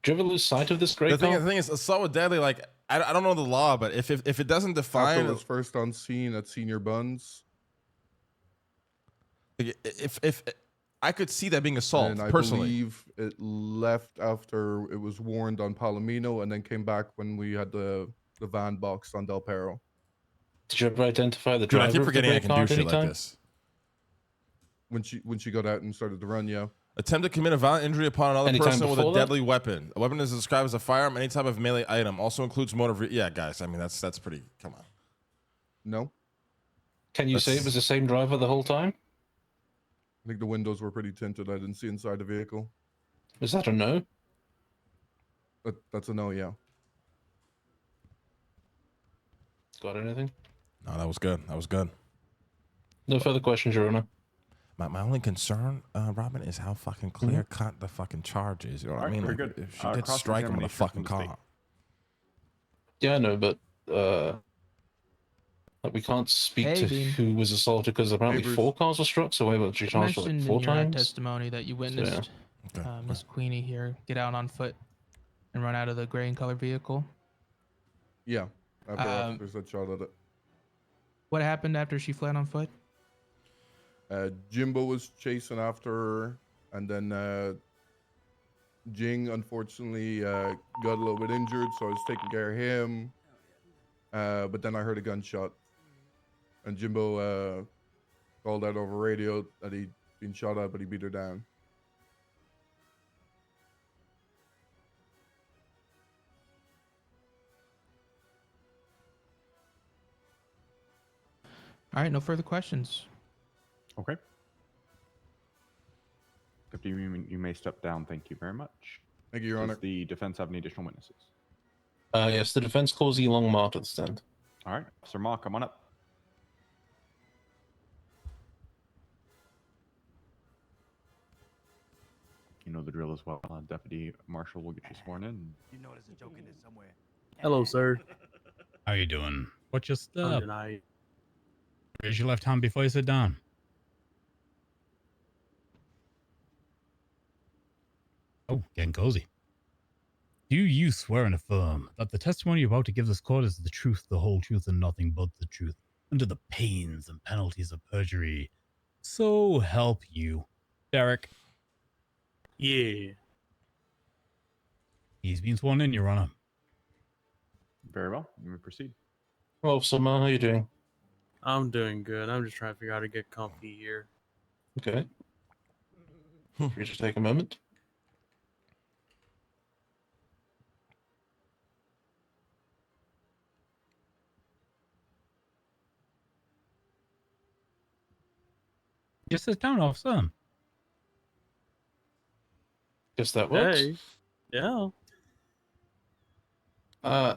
Do you ever lose sight of this grey car? The thing is, assault with deadly, like, I don't know the law, but if it doesn't define... After it was first on scene at Senior Buns. If I could see that being assault, And I personally. believe it left after it was warned on Palomino and then came back when we had the van box on Del Perro. Did you ever identify the Dude, driver I keep of the forgetting grey I can car do at shit any like time? this. When she got out and started to run, yeah. Attempt to commit a violent injury upon another Anytime person with a before that? deadly weapon. A weapon is described as a firearm, any type of melee item. Also includes yeah, guys. I mean, that's pretty. Come on. No. Can you say it was the same driver the whole time? I think the windows were pretty tinted. I didn't see inside the vehicle. Is that a no? That's a no, yeah. Got anything? No, that was good. That was good. No further questions, Your Honor. My only concern, Robin, is how fucking clear cut the fucking charge is. You know what I mean? very Like, good. if she did strike him with a fucking car. Yeah, I know, but like we can't speak Hey, to Bean. who was assaulted because apparently Bruce. 4 cars were struck. So wait, what? She You charged for like mentioned 4 in your times. testimony that you witnessed Okay. Miss Queenie here get out on foot and run out of the gray and color vehicle. Yeah. After officers had shot at it. What happened after she fled on foot? Jimbo was chasing after her, and then Jing unfortunately got a little bit injured, so I was taking care of him. But then I heard a gunshot, and Jimbo called out over radio that he'd been shot at, but he beat her down. All right, no further questions. Okay. Deputy, you may step down. Thank you very much. Thank you, Your Honor. Does the defense have any additional witnesses? Yes, the defense calls Elon Ma to the stand. All right, Officer Ma, come on up. You know the drill as well. Deputy Marshal will get you sworn in. You know there's a joke in this somewhere. Hello, sir. How you doing? What's your step? Tonight. Raise your left hand before you sit down. Oh, getting cozy. Do you swear and affirm that the testimony you're about to give this court is the truth, the whole truth, and nothing but the truth, under the pains and penalties of perjury? So help you, Derek. Yeah. He's been sworn in, Your Honor. Very well. You may proceed. Well, Officer Ma, how you doing? I'm doing good. I'm just trying to figure out how to get comfy here. Okay. You just take a moment. Just a town officer. Guess that works. Hey. Yeah.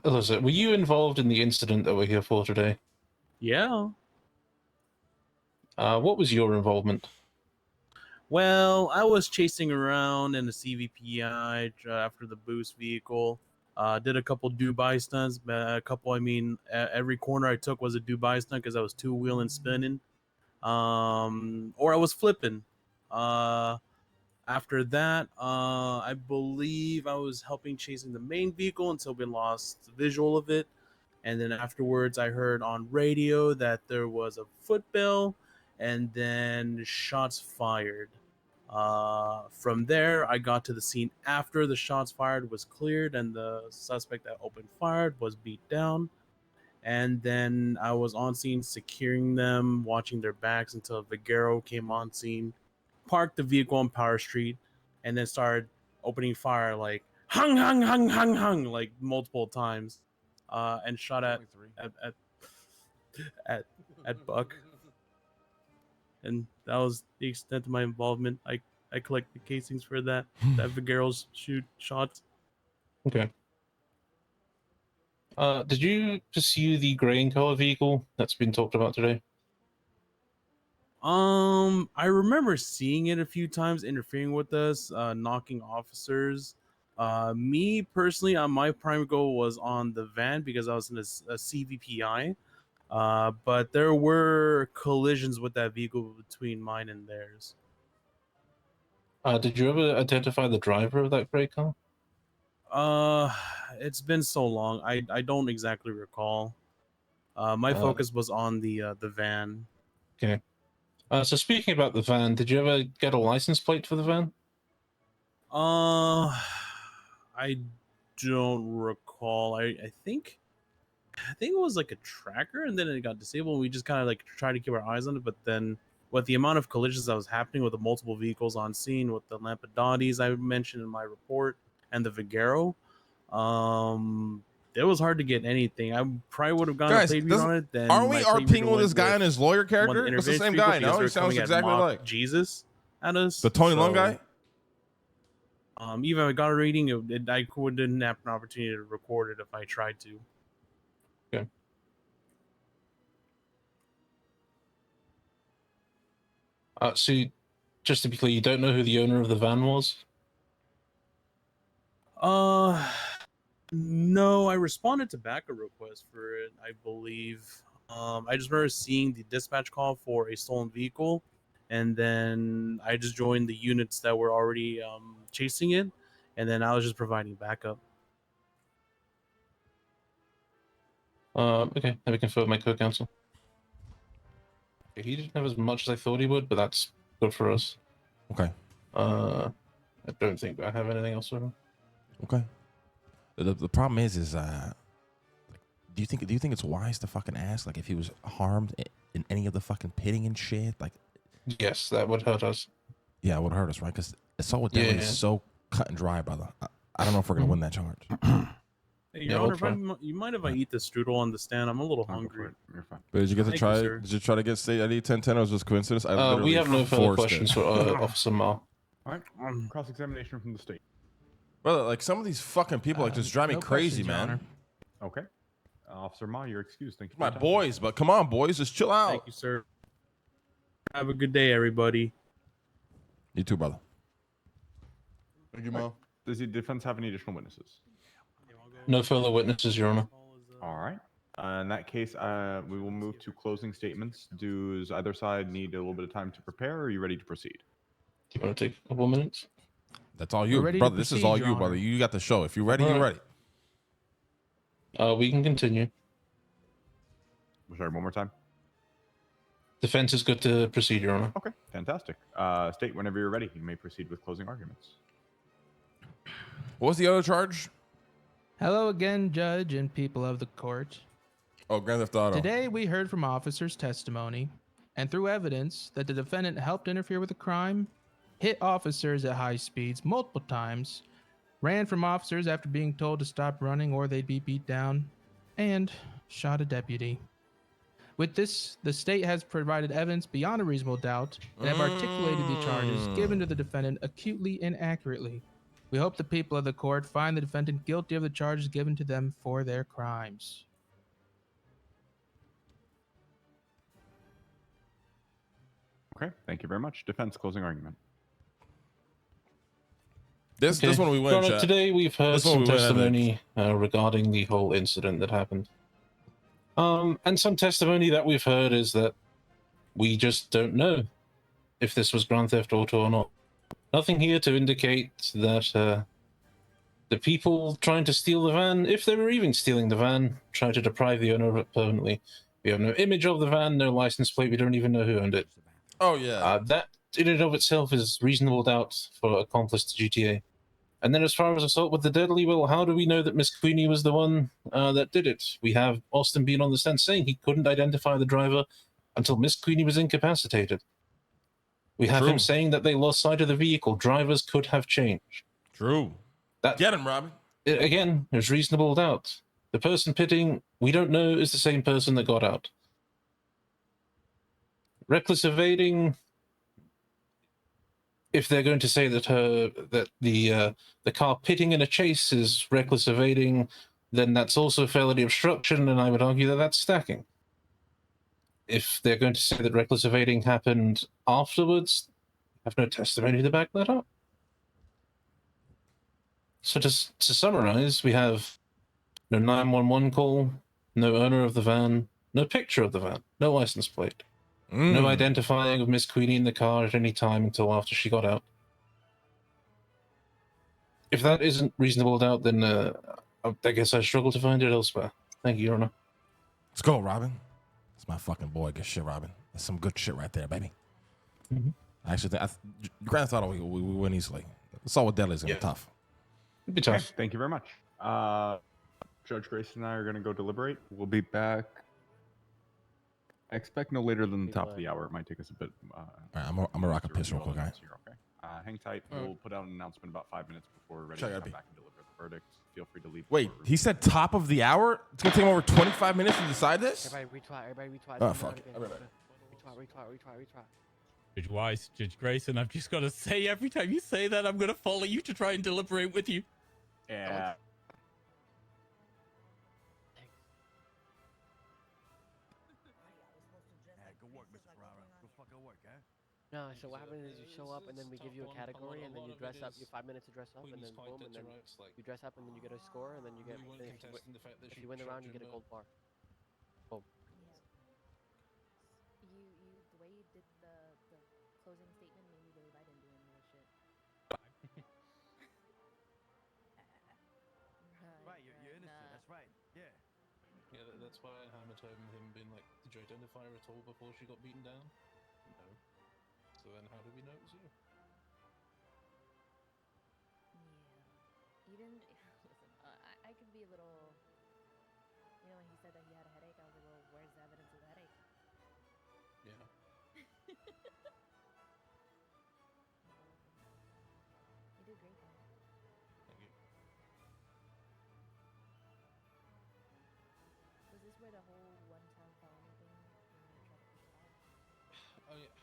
Elizabeth, were you involved in the incident that we're here for today? Yeah. What was your involvement? Well, I was chasing around in a CVPI after the boost vehicle. Did a couple Dubai stunts. Every corner I took was a Dubai stunt because I was two-wheeling spinning. Or I was flipping. After that, I believe I was helping chasing the main vehicle until we lost visual of it. And then afterwards, I heard on radio that there was a footbill and then shots fired. From there, I got to the scene after the shots fired was cleared and the suspect that opened fire was beat down. And then I was on scene securing them, watching their backs until Vigero came on scene, parked the vehicle on Power Street, and then started opening fire like hung, hung, hung, hung, hung, like multiple times, and shot at Buck. And that was the extent of my involvement. I collected casings for that Vigero's shots. Okay. Did you pursue the grey and color vehicle that's been talked about today? I remember seeing it a few times interfering with us, knocking officers. Me personally, my prime goal was on the van because I was in a CVPI. But there were collisions with that vehicle between mine and theirs. Did you ever identify the driver of that grey car? It's been so long. I don't exactly recall. My focus was on the van. Okay. So speaking about the van, did you ever get a license plate for the van? I don't recall. I think it was like a tracker, and then it got disabled. And we just kind of like tried to keep our eyes on it, but then with the amount of collisions that was happening with the multiple vehicles on scene, with the Lampadottis I mentioned in my report, and the Vigero, it was hard to get anything. I probably would have gone Guys, a plate read on it. Then aren't we my plate RPing reader with this went guy and his lawyer one character? It's the intervention same vehicle guy, because no? they He were sounds coming at exactly mock like Jesus at us. the Tony Lung So, guy. Even if I got a reading, I didn't have an opportunity to record it if I tried to. Okay. So, just to be clear, you don't know who the owner of the van was? No, I responded to backup request for it, I believe. I just remember seeing the dispatch call for a stolen vehicle, and then I just joined the units that were already chasing it, and then I was just providing backup. Okay, let me confirm with my co-counsel. He didn't have as much as I thought he would, but that's good for us. Okay. I don't think I have anything else for him. Okay. The problem is do you think it's wise to fucking ask like if he was harmed in any of the fucking pitting and shit? Like, yes, that would hurt us. Yeah, it would hurt us, right? Because Assault with Deadly is so cut and dry, brother. I don't know if we're gonna win that charge. Hey, Your Honor, you mind if I eat the strudel on the stand? I'm a little hungry. You're fine. But did you get to Thank try? you, sir. Did you try to get state ID 1010? Or was this coincidence? I We literally have no further forced questions it. for Officer Ma. All right. Cross-examination from the state. Brother, like some of these fucking people like just drive me no crazy, questions, Your man. Honor. Okay. Officer Ma, you're excused. Thank you. for My your time. boys, but come on, boys, just chill out. Thank you, sir. Have a good day, everybody. You too, brother. Thank you, Ma. Does the defense have any additional witnesses? No further witnesses, Your Honor. All right. In that case, we will move to closing statements. Does either side need a little bit of time to prepare, or are you ready to proceed? Do you want to take a couple minutes? That's all you, We're ready to brother. This is proceed, all Your you, Honor. brother. You got the show. If you're ready, you're Alright. ready. We can continue. Sorry, one more time. Defense is good to proceed, Your Honor. Okay, fantastic. State, whenever you're ready, you may proceed with closing arguments. What was the other charge? Hello again, Judge and people of the court. Oh, Grand Theft Auto. Today we heard from officers' testimony and through evidence that the defendant helped interfere with the crime, hit officers at high speeds multiple times, ran from officers after being told to stop running or they'd be beat down, and shot a deputy. With this, the state has provided evidence beyond a reasonable doubt and have articulated the charges given to the defendant acutely and accurately. We hope the people of the court find the defendant guilty of the charges given to them for their crimes. Okay, thank you very much. Defense closing argument. This Okay. one we win. Your Honor, Chat. today we've heard This one some we win, I think. testimony regarding the whole incident that happened. And some testimony that we've heard is that we just don't know if this was Grand Theft Auto or not. Nothing here to indicate that the people trying to steal the van, if they were even stealing the van, try to deprive the owner of it permanently. We have no image of the van, no license plate. We don't even know who owned it. Oh yeah. That in and of itself is reasonable doubt for accomplice to GTA. And then as far as assault with the deadly, well, how do we know that Miss Queenie was the one that did it? We have Austin being on the stand saying he couldn't identify the driver until Miss Queenie was incapacitated. We have him saying that they lost sight of the vehicle. Drivers could have changed. True. Get him, Robin. Again, there's reasonable doubt. The person pitting, we don't know, is the same person that got out. Reckless evading. If they're going to say that the car pitting in a chase is reckless evading, then that's also felony obstruction, and I would argue that that's stacking. If they're going to say that reckless evading happened afterwards, I have no testimony to back that up. So to summarize, we have no 911 call, no owner of the van, no picture of the van, no license plate. No identifying of Miss Queenie in the car at any time until after she got out. If that isn't reasonable doubt, then I guess I struggle to find it elsewhere. Thank you, Your Honor. Let's go, Robin. That's my fucking boy. Good shit, Robin. That's some good shit right there, baby. I actually think Grand Theft Auto we win easily. Assault with deadly is gonna be tough. It'd be tough. Okay, thank you very much. Judge Grace and I are going to go deliberate. We'll be back. I expect no later than the top of the hour. It might take us a bit. All right, I'm gonna rock a piss real quick, all right? Okay. Hang tight. We'll put out an announcement about 5 minutes before we're ready Check to out come B. back and deliver the verdict. Feel free to leave. Wait, he said top of the hour? It's gonna take him over 25 minutes to decide this? Everybody retweet. Oh, fuck it. Retweet. Judge Weiss, Judge Grayson, I've just got to say, every time you say that, I'm going to follow you to try and deliberate with you. Yeah. No, so what happens is you show up and then we give you a category and then you dress up. You 5 minutes to dress up and then boom, and then you dress up and then you get a score and then you get. If you win the round, you get a gold bar. Boom. The way you did the closing statement made me believe I didn't do any of this shit. Right, you're innocent. That's right. Yeah. Yeah, that's why I hammered home him being like, did you identify her at all before she got beaten down? No. So then how do we know it was you? Yeah. Even listen, I could be a little. You know, when he said that he had a headache, I was like, well, where's the evidence of the headache? Yeah. You did great, though. Thank you. Was this where the whole one-time felony thing? When you tried to pick it up? Oh yeah,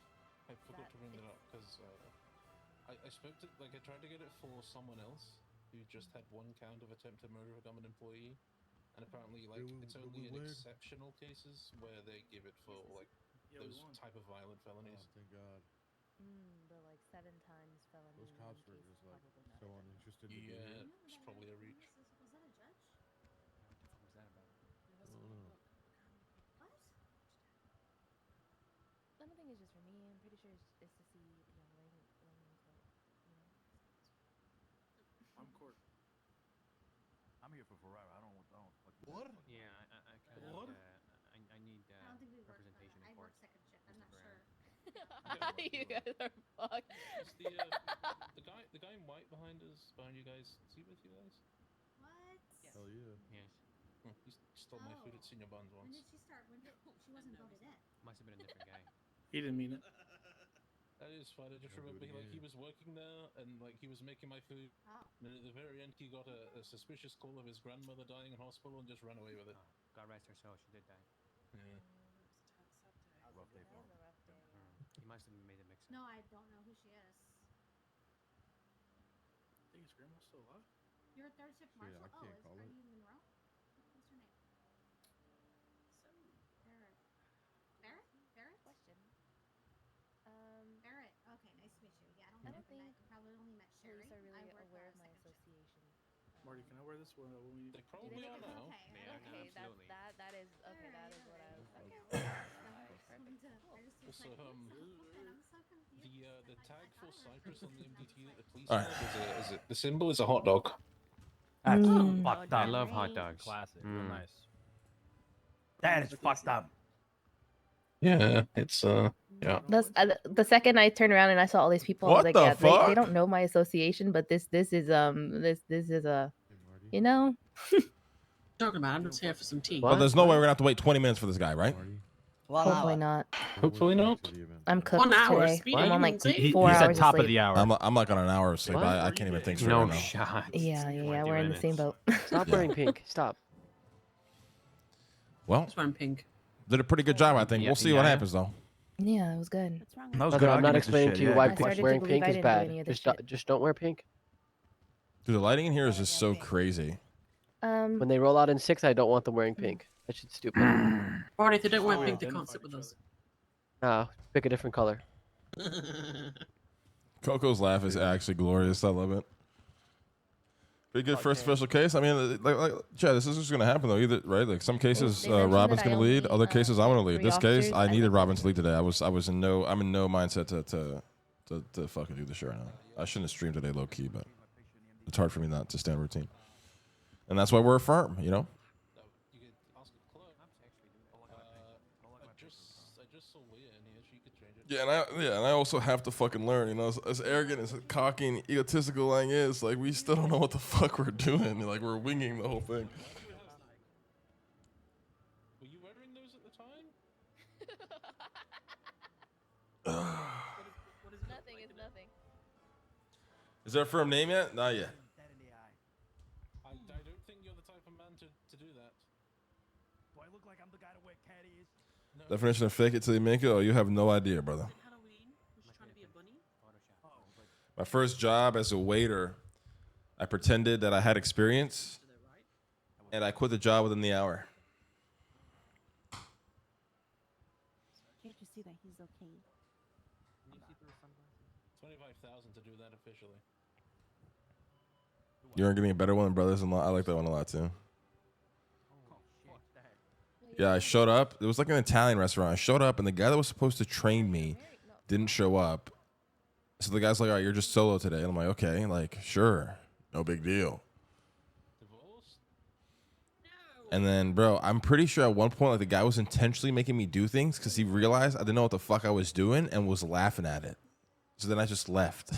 I forgot to bring that up because I spoke to, like, I tried to get it for someone else who just had one count of attempted murder of a government employee, and apparently, like, it's only in exceptional cases where they give it for, like, those type of violent felonies. Oh, thank God. But like 7 times felony. Those cops were just like so uninterested in the video. Yeah, it's probably a reach. Was that a judge? What the fuck was that about? It was I don't know. What? I don't think it's just for me. I'm pretty sure it's to see Lang in court. You know. I'm court. I'm here for Ferrara. I don't fucking. What? Yeah, I kind of. What? I need I don't think we work. representation in I court. work second shift. I'm not Mr. sure. You guys are fucked. Is the guy in white behind you guys? Is he with you guys? What? Hell yeah. Yes. He stole my food at Senior Buns When once. did she start? She wasn't voted in. Must have been a different guy. He didn't mean it. That is fine. I just Don't do remember it he again. was working there and like he was making my food. Oh. And then at the very end, he got a suspicious call of his grandmother dying in hospital and just ran away with it. God rest her soul. She did die. Yeah. rough day for him. He must have made a mix. No, I don't know who she is. I think his grandma's still alive. You're a third shift Shit, marshal. I can't call Are it. you Monroe? What's your name? Barrett. Barrett? Barrett? Question. Barrett. Okay, nice to meet you. Yeah, I don't I think don't I've think probably only met Sherry. police are really I work aware of my second shift. association. Marty, can I wear this when we? They Do probably they are know? now. Okay. They are now, Okay, absolutely. that is okay. That is what I was. Okay. I just So, I'm so confused. the tag for Cyprus on the MDT that the police All right. have is the symbol is a hot dog. That's Mm. fucked I up. love hot dogs. Classic. Real Mm. nice. That is fucked up. Yeah, it's yeah. The second I turned around and I saw all these people, I was What like, the yeah, they fuck? don't know my association, but this is this is a, you know. Talking about, I'm just here for some tea. Well, there's no way we're gonna have to wait 20 minutes for this guy, right? Hopefully not. Hopefully not. I'm cooked 1 hour, today. Speedy, I'm you on didn't like say? 4 He's hours at top of of sleep. the hour. I'm like on an hour of sleep. What? I can't even think straight No right now. shot. Yeah, yeah, we're in the same boat. Stop Yeah. wearing pink. Stop. Well, That's why I'm pink. did a pretty good job, I think. Yeah, We'll see what yeah. happens though. Yeah, it was good. What's wrong? That was Brother, good I'm not arguments and explaining shit, to you yeah, why good I started to wearing believe pink I is didn't do bad. any of this Just don't wear pink. Dude, the lighting in here is just so crazy. When they roll out in 6, I don't want them wearing pink. That shit's stupid. Or if they don't wear we pink, they can't identify sit with each us. Nah, pick a different color. Coco's laugh is actually glorious. I love it. Pretty good Fuck first yeah. official case. I mean, Chad, this is just gonna happen though. Either right, like some cases They mentioned Robin's that I gonna lead, only, other cases I'm gonna lead. 3 This case officers. I I needed think Robin to lead today. I'm in no mindset to fucking do the show right now. I shouldn't have streamed today low key, but it's hard for me not to stand routine, and that's why we're a firm, you know. You could ask a clerk. I just saw Leah in here. She could change it. Yeah, and I also have to fucking learn. You know, as arrogant, as cocky, and egotistical Lang is, like we still don't know what the fuck we're doing. Like we're winging the whole thing. Were you wearing those at the time? Nothing is nothing. Is there a firm name yet? Not yet. Dead in the eye. I don't think you're the type of man to do that. Do I look like I'm the guy to wear cat ears? No. Definition of fake it till you make it. Oh, you have no idea, brother. Halloween? Was she trying to be a bunny? My first job as a waiter, I pretended that I had experience, and I quit the job within the hour. Can't you see that he's okay? 25,000 to do that officially. You aren't getting a better one than brothers-in-law. I like that one a lot too. Yeah, I showed up. It was like an Italian restaurant. I showed up, and the guy that was supposed to train me didn't show up. So the guy's like, "All right, you're just solo today." And I'm like, "Okay, like sure, no big deal." Divorced? And then, bro, I'm pretty sure at one point, like the guy was intentionally making me do things because he realized I didn't know what the fuck I was doing and was laughing at it. So then I just left.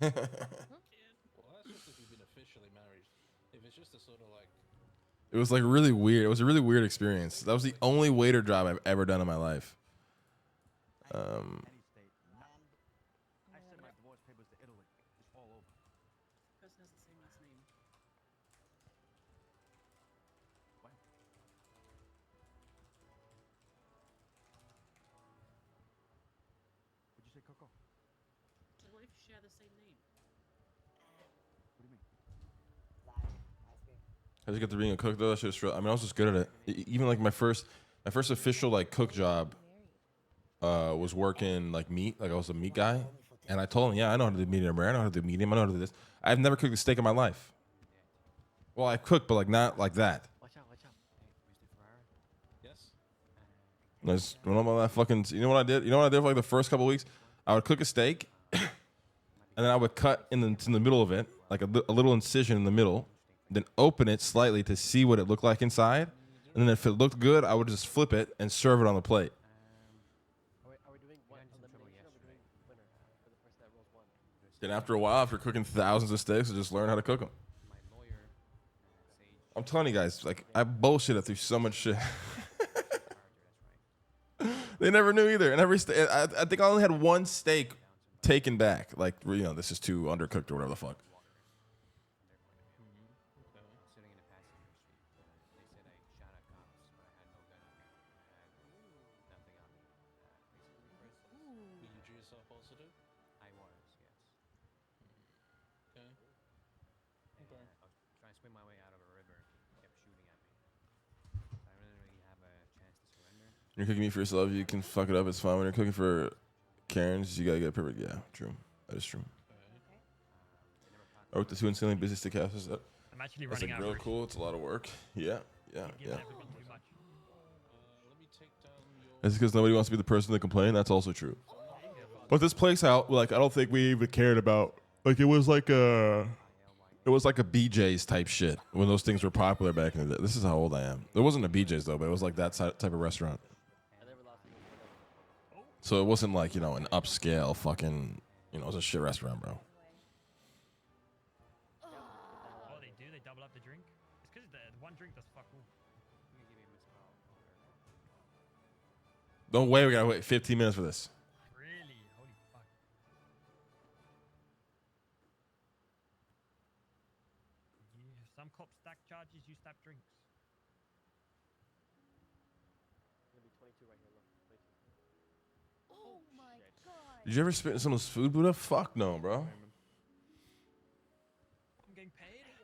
Well, that's just if you've been officially married. If it's just a sort of like. It was like really weird. It was a really weird experience. That was the only waiter job I've ever done in my life. Any state. I sent my divorce papers to Italy. It's all over. Person has the same last name. What? What'd you say, Coco? So what if you share the same name? What do you mean? How'd you get to being a cook though? That shit was I mean, I was just good at it. Even like my first official like cook job was working like meat. Like I was a meat guy, and I told him, yeah, I know how to do medium rare. I know how to do medium. I know how to do this. I've never cooked a steak in my life. Well, I cooked, but like not like that. Watch out, watch out. Yes? That's when all that fucking. You know what I did? You know what I did for like the first couple of weeks? I would cook a steak, and then I would cut in the middle of it, like a little incision in the middle, then open it slightly to see what it looked like inside, and then if it looked good, I would just flip it and serve it on the plate. Are we doing one elimination or are we doing winner for the person that rolls one? Then after a while, after cooking thousands of steaks, I just learned how to cook them. My lawyer, I'm telling you guys, like I bullshitted through so much shit. They never knew either, and every I think I only had one steak taken back. Like you know, this is too undercooked or whatever the fuck. sitting in a passenger seat. They said I shot at cops, but I had no gun on me. I had nothing on me. I was, yes. Okay. And I was trying to swim my way out of a river. He kept shooting at me. So I didn't really have a chance to surrender. When you're cooking meat for yourself, you can fuck it up. It's fine. When you're cooking for Karens, you gotta get it perfect. Yeah, true. That is true. I worked the 2 unsealing busy stick houses. I'm actually That's running like out. real Bruce. cool. It's a lot of work. Yeah, yeah, Giving yeah. everyone too much. Let me take down your. It's because nobody wants to be the person to complain. That's also true. But this place out, like, I don't think we even cared about. Like, it was like a BJ's type shit when those things were popular back in the day. This is how old I am. It wasn't a BJ's though, but it was like that type of restaurant. So it wasn't like, an upscale fucking, it was a shit restaurant, bro. Oh, they do? They double up the drink? It's because the one drink does fuck all. Don't wait. We gotta wait 15 minutes for this. Really? Holy fuck. Yeah, some cops stack charges, you stack drinks. Gonna be 22 right here, look. 22. Oh my god. Did you ever spit in someone's food, Buddha? Fuck no, bro. I'm getting paid?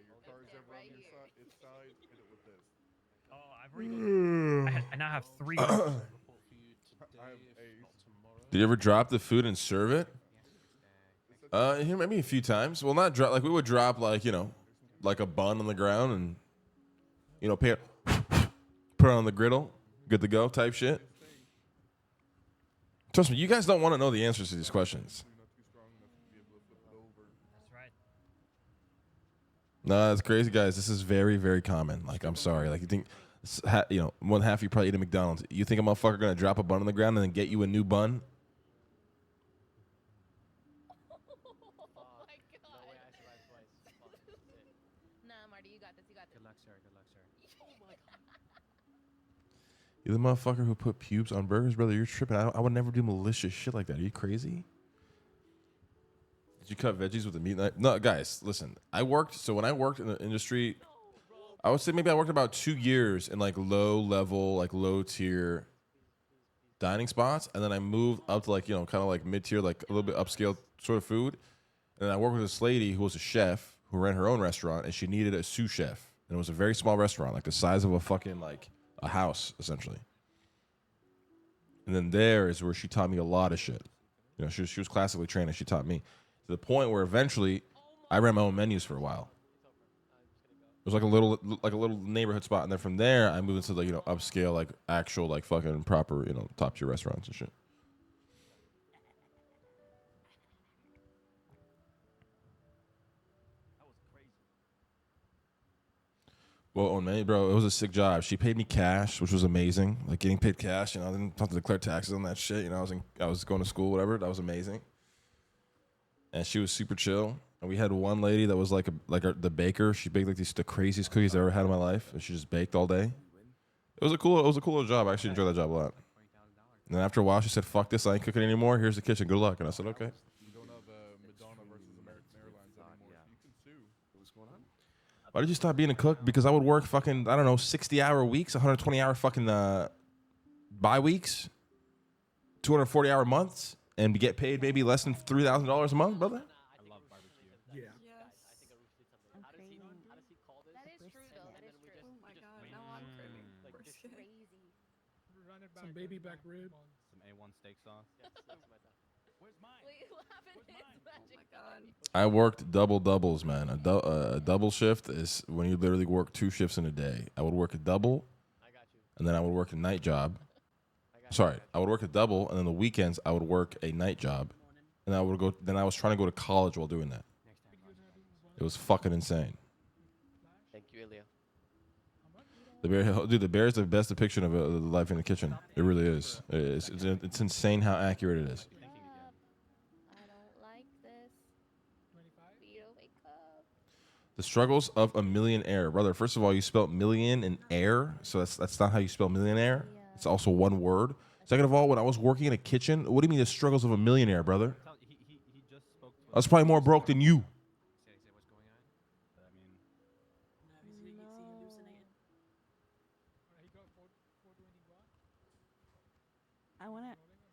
Your car is ever on your side, its side, hit it with this. Oh, I've already got. I now have 3. Did you ever drop the food and serve it? Here maybe a few times. Well, not drop. Like we would drop like like a bun on the ground and put it on the griddle, good to go type shit. Trust me, you guys don't want to know the answers to these questions. That's right. No, that's crazy, guys. This is very, very common. Like, I'm sorry. Like, you think, more than half you probably eat at McDonald's. You think a motherfucker gonna drop a bun on the ground and then get you a new bun? Nah, Marty, you got this. You got this. Good luck, sir. Good luck, sir. Oh my god. You're the motherfucker who put pubes on burgers, brother. You're tripping. I would never do malicious shit like that. Are you crazy? Did you cut veggies with a meat knife? No, guys, listen. So when I worked in the industry, I would say maybe I worked about 2 years in like low level, like low tier dining spots. And then I moved up to like, kind of like mid tier, like a little bit upscale sort of food. And I worked with this lady who was a chef who ran her own restaurant and she needed a sous chef. And it was a very small restaurant, like the size of a fucking like a house, essentially. And then there is where she taught me a lot of shit. She was classically trained and she taught me to the point where eventually I ran my own menus for a while. It was like a little neighborhood spot, and then from there I moved into like upscale, like actual like fucking proper top tier restaurants and shit. Well, on me, bro, it was a sick job. She paid me cash, which was amazing. Like getting paid cash, I didn't have to declare taxes on that shit. I was going to school, whatever. That was amazing. And she was super chill. And we had one lady that was the baker. She baked like the craziest cookies I ever had in my life, and she just baked all day. It was a cool little job. I actually enjoyed that job a lot. And then after a while, she said, "Fuck this, I ain't cooking anymore. Here's the kitchen. Good luck." And I said, "Okay." You don't have Madonna versus American Airlines anymore, so you can sue. What's going on? Why did you stop being a cook? Because I would work fucking 60-hour weeks, 120-hour fucking bye weeks, 240-hour months, and get paid maybe less than $3,000 a month, brother. I love barbecue. Yeah. I'm craving. That is true, though. That is true. Oh my god, now I'm craving brisket. Crazy. Some baby back rib. Some A1 steak sauce. Wait, what happened? It's magic. Oh my god. I worked doubles, man. A double shift is when you literally work 2 shifts in a day. I would work a double, and then I would work a night job. Sorry, I would work a double, and then the weekends I would work a night job, and I would go. Then I was trying to go to college while doing that. It was fucking insane. Thank you, Ilya. The bear is the best depiction of life in the kitchen. It really is. It's insane how accurate it is. I don't like this. Vito, wake up. The struggles of a millionaire, brother. First of all, you spelled million and air, so that's not how you spell millionaire. It's also one word. Second of all, when I was working in a kitchen, what do you mean the struggles of a millionaire, brother? He just spoke to I was probably more broke than you. I want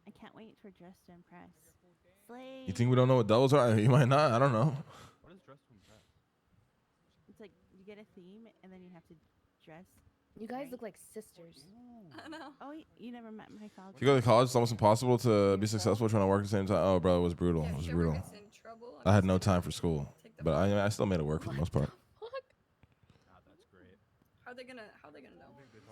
a can't wait for Dress to Impress. Slay. You think we don't know what doubles are? You might not. I don't know. What is dress to impress? It's like you get a theme and then you have to dress. You guys look like sisters. I know. Oh, you never met my father. If you go to college, it's almost impossible to be successful trying to work at the same time. Oh, bro, it was brutal. Yeah, It if was she ever brutal. gets in trouble, I'm I had just no gonna time for school, but I still made it work for the most part. That's great. How they gonna know?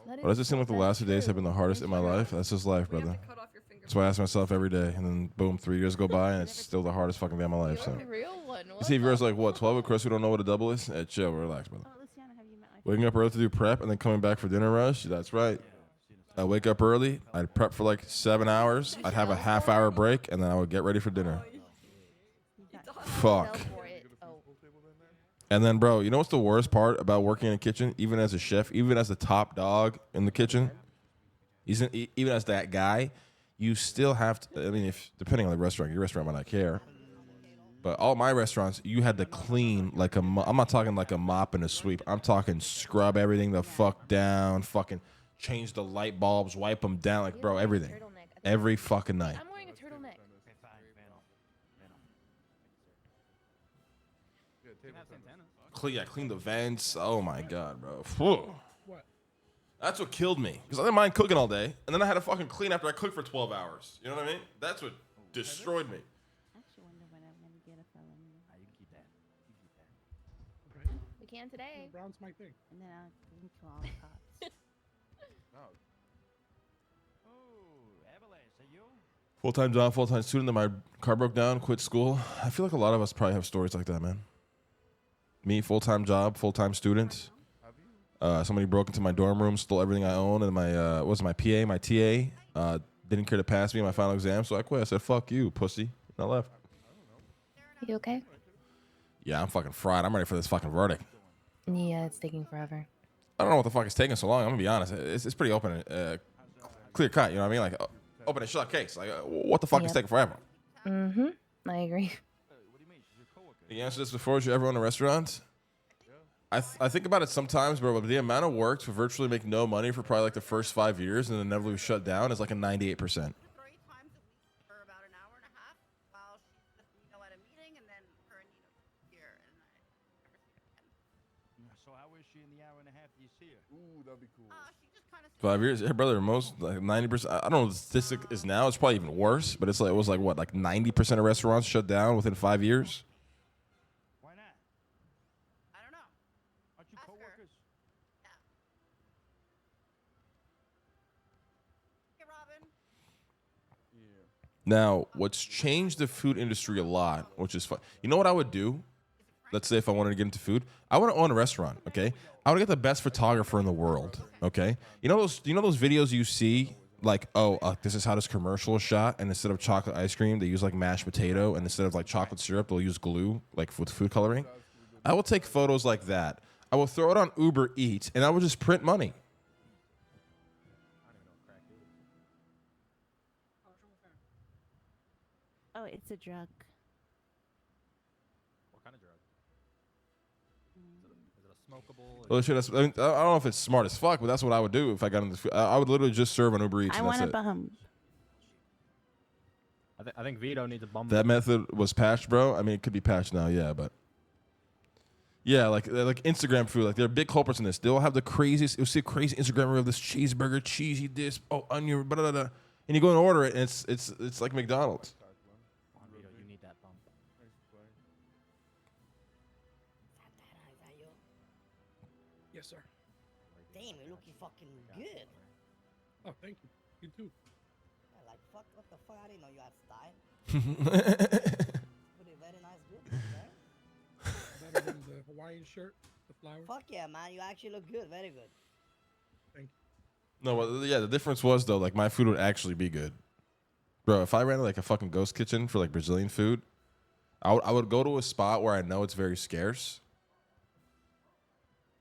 But does it seem like the last 2 days have been the hardest in my life? That's just life, We have brother. to cut off your finger. That's why I ask myself every day, and then boom, 3 years go by, and it's still the hardest fucking day of my life. So, You're a real one. you see, if yours like what 12 of Chris who don't know what a double is, chill, relax, brother. Oh, Luciana, have you met my Waking up early to do prep and then coming back for dinner rush. That's right. I wake up early. I'd prep for like 7 hours. I'd have a half-hour break, and then I would get ready for dinner. Fuck. And then, bro, you know what's the worst part about working in a kitchen? Even as a chef, even as the top dog in the kitchen, even as that guy, you still have to. I mean, if depending on the restaurant, your restaurant might not care. But all my restaurants, you had to clean like I'm not talking like a mop and a sweep. I'm talking scrub everything the fuck down, fucking change the light bulbs, wipe them down, like bro, everything, every fucking night. I'm wearing a turtleneck. Clean the vents. Oh my god, bro. Whew. That's what killed me because I didn't mind cooking all day, and then I had to fucking clean after I cooked for 12 hours. You know what I mean? That's what destroyed me. I actually wonder when I'm gonna get a felony. You can keep that. You can keep that. We can today. Brown's my thing. And then I'll give to all the cops. Oh, Avalanche, are you? Full-time job, full-time student. Then my car broke down, quit school. I feel like a lot of us probably have stories like that, man. Me, full-time job, full-time student. Somebody broke into my dorm room, stole everything I own, and my what was it, my PA, my TA, didn't care to pass me my final exam, so I quit. I said, "Fuck you, pussy," and I left. You okay? Yeah, I'm fucking fried. I'm ready for this fucking verdict. Yeah, it's taking forever. I don't know what the fuck is taking so long. I'm gonna be honest. It's pretty open, clear cut. You know what I mean? Like open and shut case. Like what the fuck is taking forever? Mm-hmm. I agree. You answered this before. Did you ever own a restaurant? I think about it sometimes, bro. But the amount of work to virtually make no money for probably like the first 5 years and then inevitably shut down is like a 98%. So how is she in the hour and a half you see her? Ooh, that'd be cool. 5 years, yeah, brother. Most like 90%. I don't know what the statistic is now. It's probably even worse. But it's like it was like what, like 90% of restaurants shut down within 5 years. Why not? I don't know. Aren't you coworkers? Hey, Robin. Now, what's changed the food industry a lot, which is fun. You know what I would do? Let's say if I wanted to get into food, I want to own a restaurant. Okay, I would get the best photographer in the world. Okay, you know those videos you see like, this is how this commercial is shot, and instead of chocolate ice cream, they use like mashed potato, and instead of like chocolate syrup, they'll use glue, like with food coloring. I will take photos like that. I will throw it on Uber Eats, and I will just print money. Oh, it's a drug. What kind of drug? Is it a smokable? Well, shit, I don't know if it's smart as fuck, but that's what I would do if I got into food. I would literally just serve on Uber Eats. I and want that's a it. bum. I think Vito needs a bum. That method was patched, bro. I mean, it could be patched now, yeah, but yeah, like Instagram food, like they're big culprits in this. They'll have the craziest. You'll see a crazy Instagram reel of this cheeseburger, cheesy this, onion, blah, blah, blah, and you go and order it, and it's like McDonald's. Vito, you need that bum. Yes, sir. Damn, you're looking fucking good. Oh, thank you. You too. Yeah, like, fuck, what the fuck? I didn't know you had style. Pretty very nice, good, right? Better than the Hawaiian shirt, the flowers. Fuck yeah, man. You actually look good. Very good. Thank you. No, but yeah, the difference was though, like my food would actually be good, bro. If I ran like a fucking ghost kitchen for like Brazilian food, I would go to a spot where I know it's very scarce.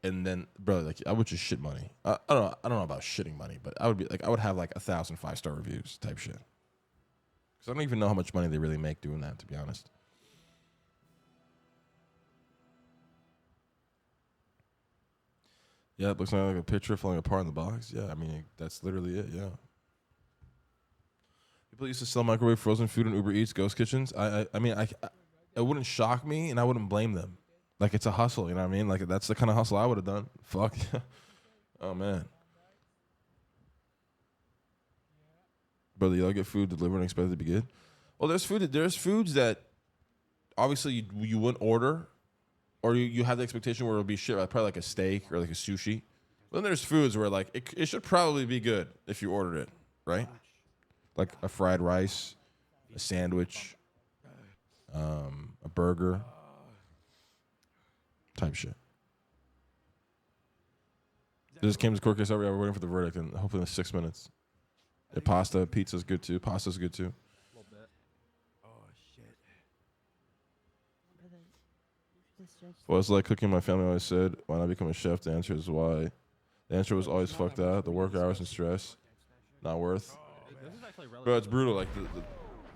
And then, bro, like I would just shit money. I don't know about shitting money, but I would have like 1,000 5-star reviews type shit. Because I don't even know how much money they really make doing that, to be honest. Yeah, it looks like a picture falling apart in the box. Yeah, I mean that's literally it. Yeah. People used to sell microwave frozen food in Uber Eats, ghost kitchens. I mean, it wouldn't shock me, and I wouldn't blame them. Like, it's a hustle, you know what I mean? Like, that's the kind of hustle I would have done. Fuck. Oh, man. Brother, y'all get food delivered and expect it to be good? Well, there's foods that obviously you wouldn't order, or you have the expectation where it'll be shit, probably like a steak or like a sushi. But then there's foods where like it should probably be good if you ordered it, right? Like a fried rice, a sandwich, a burger, type shit. This came to court case over. We're waiting for the verdict, and hopefully in 6 minutes. The pizza's good too. Pasta's good too. Well, it's like cooking. My family always said, "Why not become a chef?" The answer is why. The answer was always fucked out. The work hours and stress, not worth. Bro, it's brutal. Like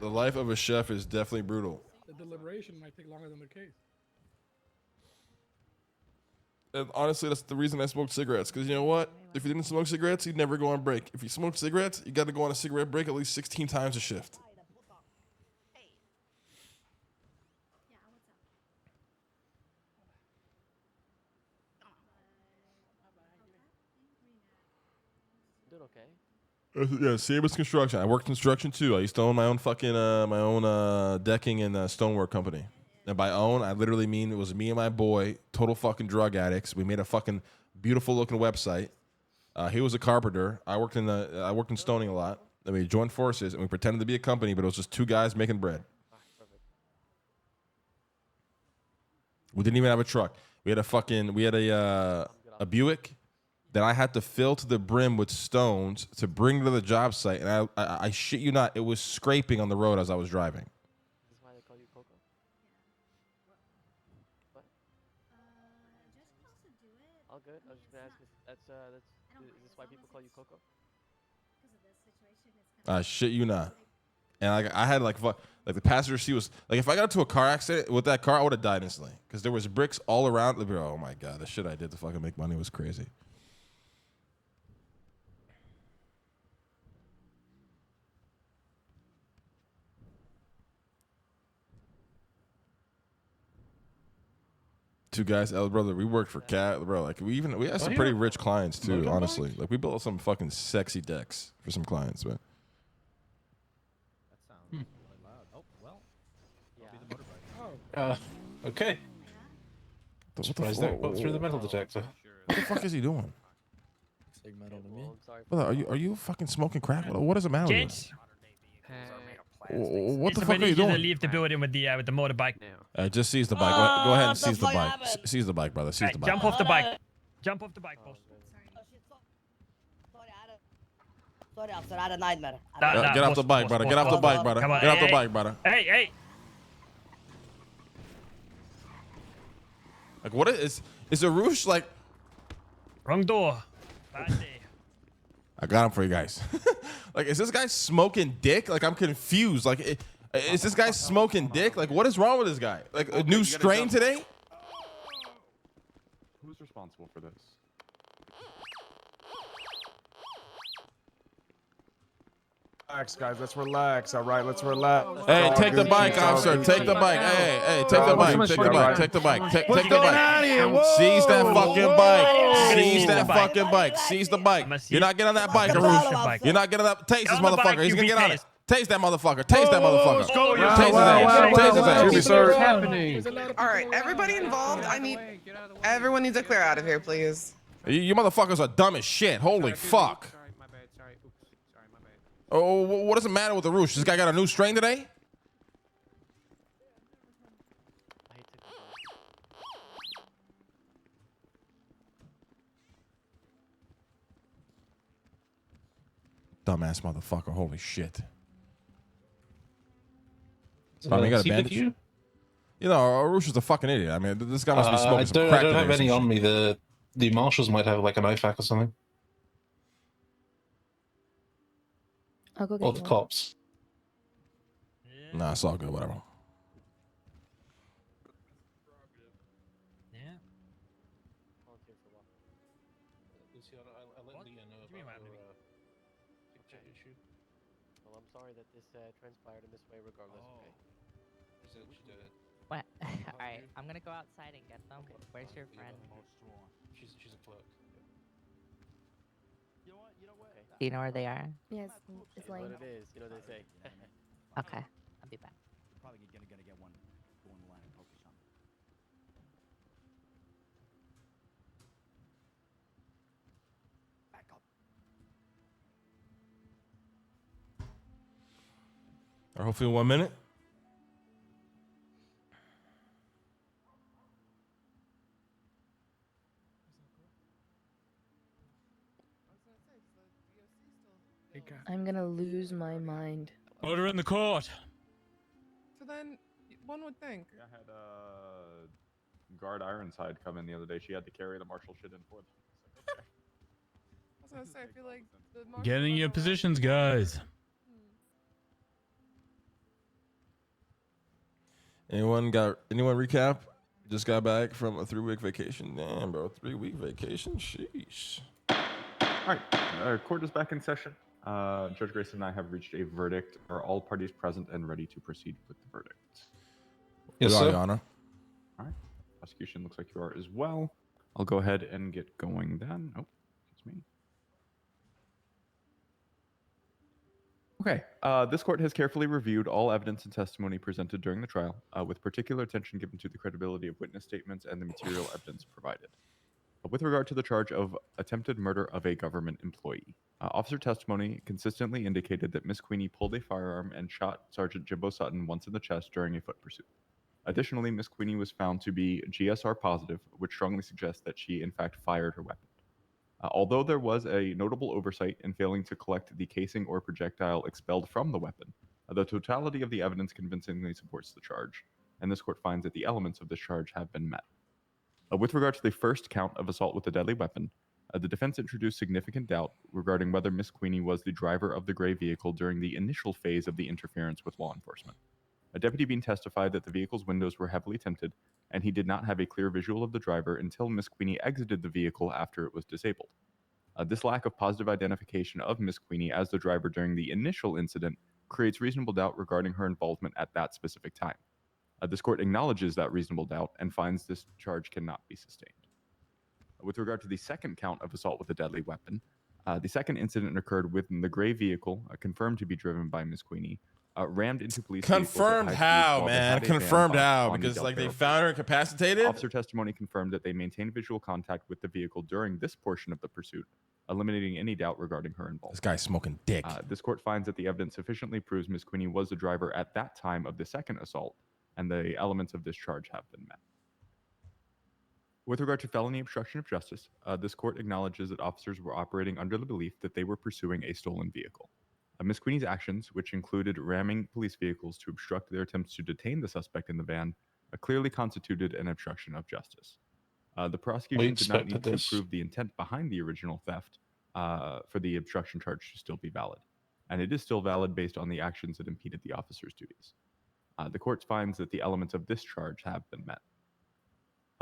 the life of a chef is definitely brutal. The deliberation might take longer than the case. And honestly, that's the reason I smoked cigarettes. Because you know what? If you didn't smoke cigarettes, you'd never go on break. If you smoke cigarettes, you got to go on a cigarette break at least 16 times a shift. Doing okay. Yeah, same as construction. I worked construction too. I used to own my own fucking decking and stonework company. And by own, I literally mean it was me and my boy, total fucking drug addicts. We made a fucking beautiful looking website. He was a carpenter. I worked in stoning a lot. And we joined forces and we pretended to be a company, but it was just two guys making bread. We didn't even have a truck. We had a Buick that I had to fill to the brim with stones to bring to the job site, and I shit you not, it was scraping on the road as I was driving. This is why they call you Coco? What? All good? I was just gonna ask if is this why people call you Coco? I shit you not. And I had like the passenger seat was like, if I got into a car accident with that car, I would have died instantly because there was bricks all around. Oh my god, the shit I did to fucking make money was crazy. Two guys, brother. We worked for Cat, bro. Like we had some pretty rich clients too. Honestly, like we built some fucking sexy decks for some clients, man. That sounds really loud. Oh well. Yeah. Okay. Surprised that got through the metal detector. What the fuck is he doing? Metal to me. Brother, are you fucking smoking crack? What is the matter with Gents, you? What the it's fuck are you ready to doing? leave the building with the motorbike. Just seize the bike. Go ahead and seize the bike. Seize the bike, brother. Seize the bike. Jump off the bike. Jump off the bike, boss. Sorry, officer, I had a nightmare. Get off the bike, brother. Get off the bike, brother. Get off the bike, brother. Hey. Like, what is a Roosh like? Wrong door. Bad day. I got him for you guys. Like, is this guy smoking dick? Like, I'm confused. Like, is this guy smoking dick? Like, what is wrong with this guy? Like, a new strain today? Who's responsible for this? Relax, guys. Let's relax. All right, let's relax. Hey, take the bike, officer. Take the bike. Hey, take the bike. Take the bike. Take the bike. Take the bike. Seize that fucking bike. Seize that fucking bike. Seize the bike. You're not getting on that bike, Arush. You're not getting on that. Taste this motherfucker. He's gonna get on it. Taste that motherfucker. Taste that motherfucker. Taste his ass. Taste his ass. What's happening? All right, everybody involved. Everyone needs to clear out of here, please. You motherfuckers are dumb as shit. Holy fuck. Oh, what does it matter with the Roosh? This guy got a new strain today? Dumbass motherfucker. Holy shit. I mean, you got a bandage? You know, Roosh is a fucking idiot. I mean, this guy must be smoking some crack. I don't have today any or some on me. The marshals might have like an IFAC or something. I'll go get Or the cops. Nah, it's all good. Whatever. Yeah. Well, I'm sorry that this transpired in this way. Regardless, okay. What? All right, I'm gonna go outside and get them. Where's your friend? She's a clerk. Do you know where they are? Yes, It's it's what like. it is. You know they say. Okay, I'll be back. You're probably gonna get one going the line and poke or something. Back up. Or hopefully in 1 minute. I'm gonna lose my mind. Order in the court. So then, one would think. I had guard Ironside come in the other day. She had to carry the marshal shit in for them. It's like, okay. I was gonna say, I feel like the marshal Get in your never positions, guys. Anyone recap? Just got back from a 3-week vacation. Damn, bro, 3-week vacation. Sheesh. All right, court is back in session. Judge Grayson and I have reached a verdict. Are all parties present and ready to proceed with the verdict? Yes, sir. Your All Honor. right. Prosecution looks like you are as well. I'll go ahead and get going then. Oh, it's me. Okay. This court has carefully reviewed all evidence and testimony presented during the trial, with particular attention given to the credibility of witness statements and the material evidence provided. With regard to the charge of attempted murder of a government employee, officer testimony consistently indicated that Miss Queenie pulled a firearm and shot Sergeant Jimbo Sutton once in the chest during a foot pursuit. Additionally, Miss Queenie was found to be GSR positive, which strongly suggests that she in fact fired her weapon. Although there was a notable oversight in failing to collect the casing or projectile expelled from the weapon, the totality of the evidence convincingly supports the charge, and this court finds that the elements of this charge have been met. With regard to the first count of assault with a deadly weapon, the defense introduced significant doubt regarding whether Miss Queenie was the driver of the gray vehicle during the initial phase of the interference with law enforcement. Deputy Bean testified that the vehicle's windows were heavily tinted, and he did not have a clear visual of the driver until Miss Queenie exited the vehicle after it was disabled. This lack of positive identification of Miss Queenie as the driver during the initial incident creates reasonable doubt regarding her involvement at that specific time. This court acknowledges that reasonable doubt and finds this charge cannot be sustained. With regard to the second count of assault with a deadly weapon, the second incident occurred when the gray vehicle, confirmed to be driven by Miss Queenie, rammed into police vehicles at Confirmed high speeds how, while they man? had a van Confirmed parked how? on the Because Del like they Perro found her incapacitated? Officer testimony confirmed that they maintained visual contact with the vehicle during this portion of the pursuit, eliminating any doubt regarding her involvement. This guy's smoking dick. This court finds that the evidence sufficiently proves Miss Queenie was the driver at that time of the second assault, and the elements of this charge have been met. With regard to felony obstruction of justice, this court acknowledges that officers were operating under the belief that they were pursuing a stolen vehicle. Miss Queenie's actions, which included ramming police vehicles to obstruct their attempts to detain the suspect in the van, clearly constituted an obstruction of justice. The prosecution did not need to prove the intent behind the original theft for the obstruction charge to still be valid, and it is still valid based on the actions that impeded the officer's duties. The court finds that the elements of this charge have been met.